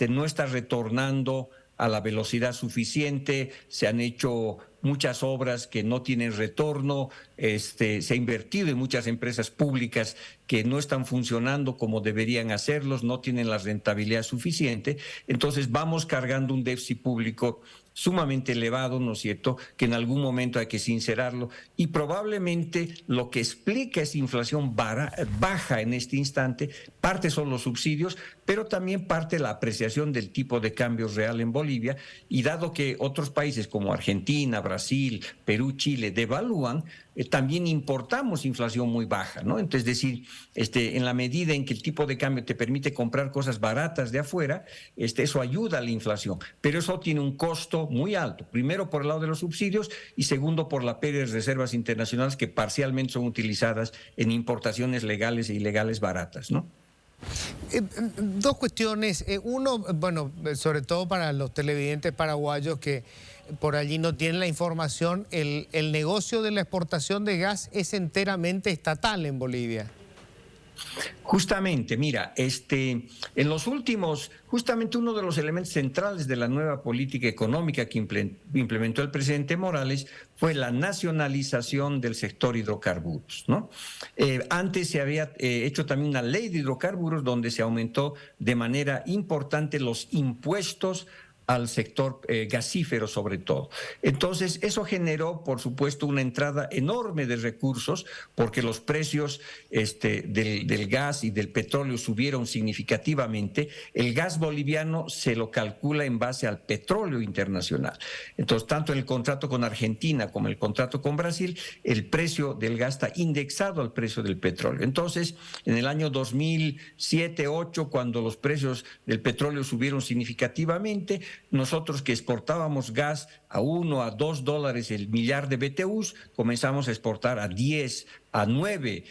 no está retornando a la velocidad suficiente, se han hecho muchas obras que no tienen retorno, se ha invertido en muchas empresas públicas que no están funcionando como deberían hacerlos, no tienen la rentabilidad suficiente, entonces vamos cargando un déficit público sumamente elevado, ¿no es cierto?, que en algún momento hay que sincerarlo, y probablemente lo que explica esa inflación baja en este instante, parte son los subsidios, pero también parte la apreciación del tipo de cambio real en Bolivia, y dado que otros países como Argentina, Brasil, Perú, Chile devalúan, también importamos inflación muy baja, ¿no? Entonces, es decir, en la medida en que el tipo de cambio te permite comprar cosas baratas de afuera, eso ayuda a la inflación, pero eso tiene un costo muy alto, primero por el lado de los subsidios y segundo por la pérdida de reservas internacionales que parcialmente son utilizadas en importaciones legales e ilegales baratas, ¿no? Dos cuestiones. Uno, bueno, sobre todo para los televidentes paraguayos que por allí no tienen la información, el negocio de la exportación de gas es enteramente estatal en Bolivia. Justamente, mira, en los últimos, justamente uno de los elementos centrales de la nueva política económica que implementó el presidente Morales fue la nacionalización del sector hidrocarburos, ¿no? Antes se había hecho también una ley de hidrocarburos donde se aumentó de manera importante los impuestos al sector gasífero sobre todo. Entonces, eso generó, por supuesto, una entrada enorme de recursos porque los precios del gas y del petróleo subieron significativamente. El gas boliviano se lo calcula en base al petróleo internacional. Entonces, tanto en el contrato con Argentina como el contrato con Brasil, el precio del gas está indexado al precio del petróleo. Entonces, en el año 2007-2008, cuando los precios del petróleo subieron significativamente, nosotros que exportábamos gas a $1 a $2 el millar de BTUs, comenzamos a exportar a 10, a 9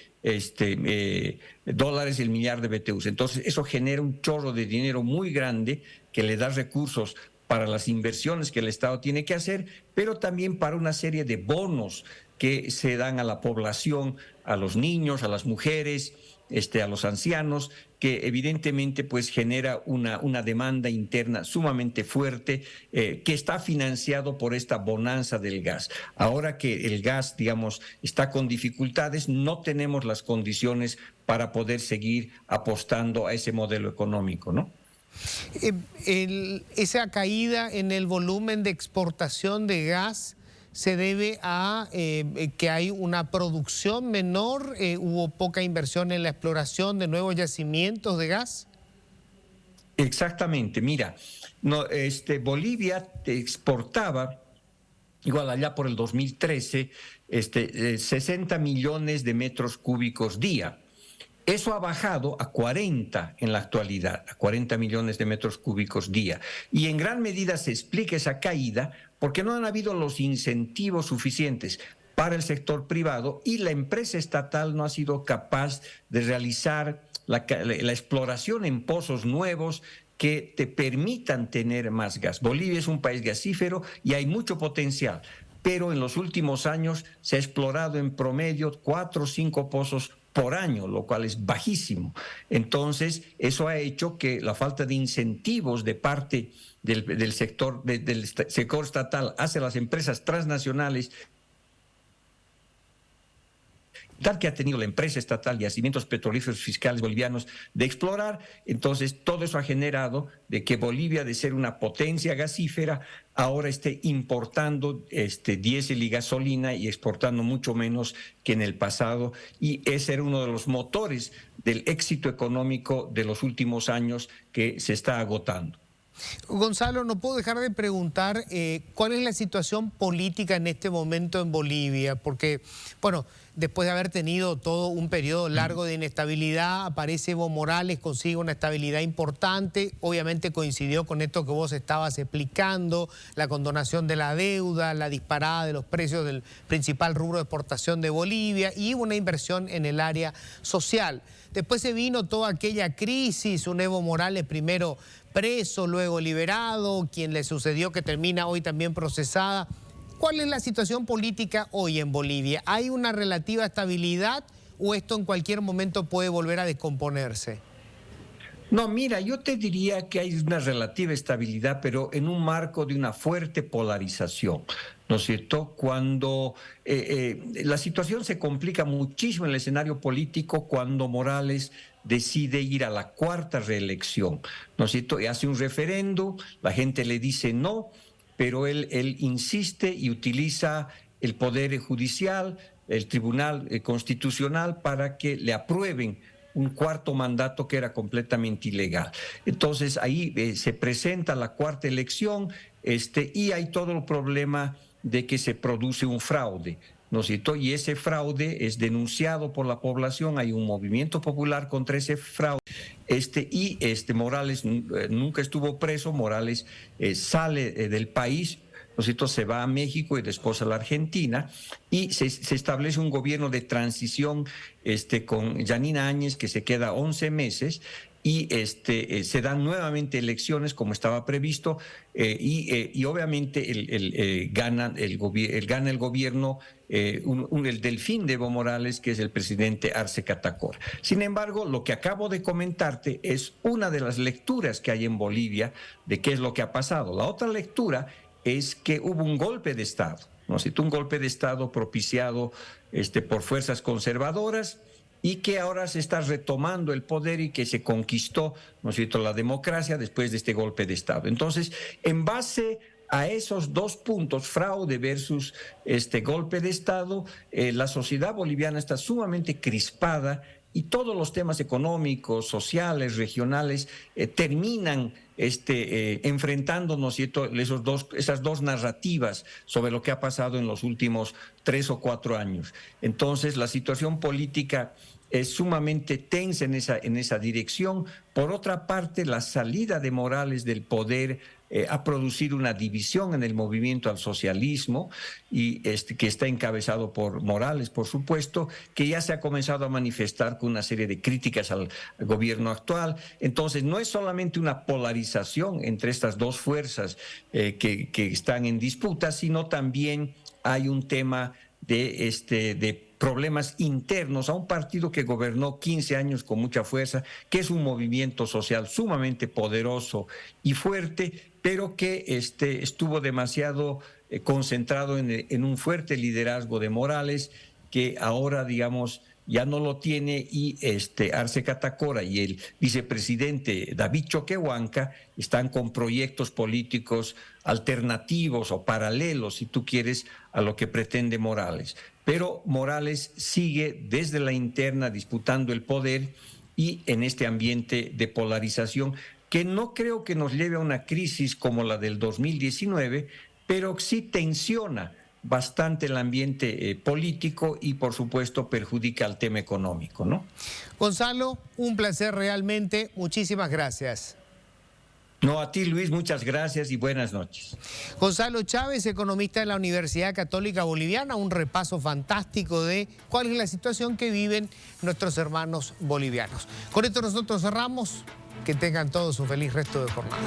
dólares el millar de BTUs. Entonces, eso genera un chorro de dinero muy grande que le da recursos para las inversiones que el Estado tiene que hacer, pero también para una serie de bonos que se dan a la población, a los niños, a las mujeres, a los ancianos, que evidentemente pues genera una demanda interna sumamente fuerte que está financiado por esta bonanza del gas. Ahora que el gas, digamos, está con dificultades, no tenemos las condiciones para poder seguir apostando a ese modelo económico, ¿no? Esa caída en el volumen de exportación de gas se debe a que hay una producción menor, hubo poca inversión en la exploración de nuevos yacimientos de gas. Exactamente, mira, Bolivia exportaba, igual allá por el 2013, 60 millones de metros cúbicos día. Eso ha bajado a 40 en la actualidad, a 40 millones de metros cúbicos día. Y en gran medida se explica esa caída porque no han habido los incentivos suficientes para el sector privado y la empresa estatal no ha sido capaz de realizar la exploración en pozos nuevos que te permitan tener más gas. Bolivia es un país gasífero y hay mucho potencial, pero en los últimos años se ha explorado en promedio 4 o 5 pozos por año, lo cual es bajísimo. Entonces, eso ha hecho que la falta de incentivos de parte del sector estatal hacia las empresas transnacionales que ha tenido la empresa estatal Yacimientos Petrolíferos Fiscales Bolivianos de explorar. Entonces, todo eso ha generado de que Bolivia, de ser una potencia gasífera, ahora esté importando diésel y gasolina y exportando mucho menos que en el pasado. Y ese era uno de los motores del éxito económico de los últimos años que se está agotando. Gonzalo, no puedo dejar de preguntar cuál es la situación política en este momento en Bolivia, porque, bueno, después de haber tenido todo un periodo largo de inestabilidad, aparece Evo Morales, consigue una estabilidad importante, obviamente coincidió con esto que vos estabas explicando, la condonación de la deuda, la disparada de los precios del principal rubro de exportación de Bolivia y una inversión en el área social. Después se vino toda aquella crisis, un Evo Morales primero preso, luego liberado, quien le sucedió que termina hoy también procesada. ¿Cuál es la situación política hoy en Bolivia? ¿Hay una relativa estabilidad o esto en cualquier momento puede volver a descomponerse? No, mira, yo te diría que hay una relativa estabilidad, pero en un marco de una fuerte polarización, ¿no es cierto? Cuando la situación se complica muchísimo en el escenario político cuando Morales decide ir a la 4ª reelección, ¿no es cierto? Y hace un referendo, la gente le dice no, pero él insiste y utiliza el Poder Judicial, el Tribunal Constitucional para que le aprueben un 4º mandato que era completamente ilegal. Entonces ahí se presenta la 4ª elección y hay todo el problema de que se produce un fraude, ¿no es cierto? Y ese fraude es denunciado por la población, hay un movimiento popular contra ese fraude. Morales nunca estuvo preso, Morales sale del país, ¿no ¿no es cierto?, se va a México y después a la Argentina, y se establece un gobierno de transición con Yanina Áñez, que se queda 11 meses, y se dan nuevamente elecciones como estaba previsto, y obviamente gana el gobierno el delfín de Evo Morales, que es el presidente Arce Catacora. Sin embargo, lo que acabo de comentarte es una de las lecturas que hay en Bolivia de qué es lo que ha pasado. La otra lectura es que hubo un golpe de Estado, ¿no? Un golpe de Estado propiciado por fuerzas conservadoras, y que ahora se está retomando el poder y que se conquistó, ¿no es cierto?, la democracia después de este golpe de Estado. Entonces, en base a esos dos puntos, fraude versus golpe de Estado, la sociedad boliviana está sumamente crispada, y todos los temas económicos, sociales, regionales, terminan enfrentándonos, ¿cierto?, esas dos narrativas sobre lo que ha pasado en los últimos 3 o 4 años. Entonces, la situación política es sumamente tensa en esa dirección. Por otra parte, la salida de Morales del poder ha producido una división en el movimiento al socialismo, y que está encabezado por Morales, por supuesto, que ya se ha comenzado a manifestar con una serie de críticas al gobierno actual. Entonces, no es solamente una polarización entre estas dos fuerzas que están en disputa, sino también hay un tema de problemas internos a un partido que gobernó 15 años con mucha fuerza, que es un movimiento social sumamente poderoso y fuerte, pero que estuvo demasiado concentrado en un fuerte liderazgo de Morales, que ahora, digamos, ya no lo tiene, y Arce Catacora y el vicepresidente David Choquehuanca están con proyectos políticos alternativos o paralelos, si tú quieres, a lo que pretende Morales. Pero Morales sigue desde la interna disputando el poder, y en este ambiente de polarización que no creo que nos lleve a una crisis como la del 2019, pero sí tensiona bastante el ambiente político y, por supuesto, perjudica al tema económico, ¿no? Gonzalo, un placer realmente. Muchísimas gracias. No, a ti, Luis, muchas gracias y buenas noches. Gonzalo Chávez, economista de la Universidad Católica Boliviana, un repaso fantástico de cuál es la situación que viven nuestros hermanos bolivianos. Con esto nosotros cerramos. Que tengan todos un feliz resto de jornada.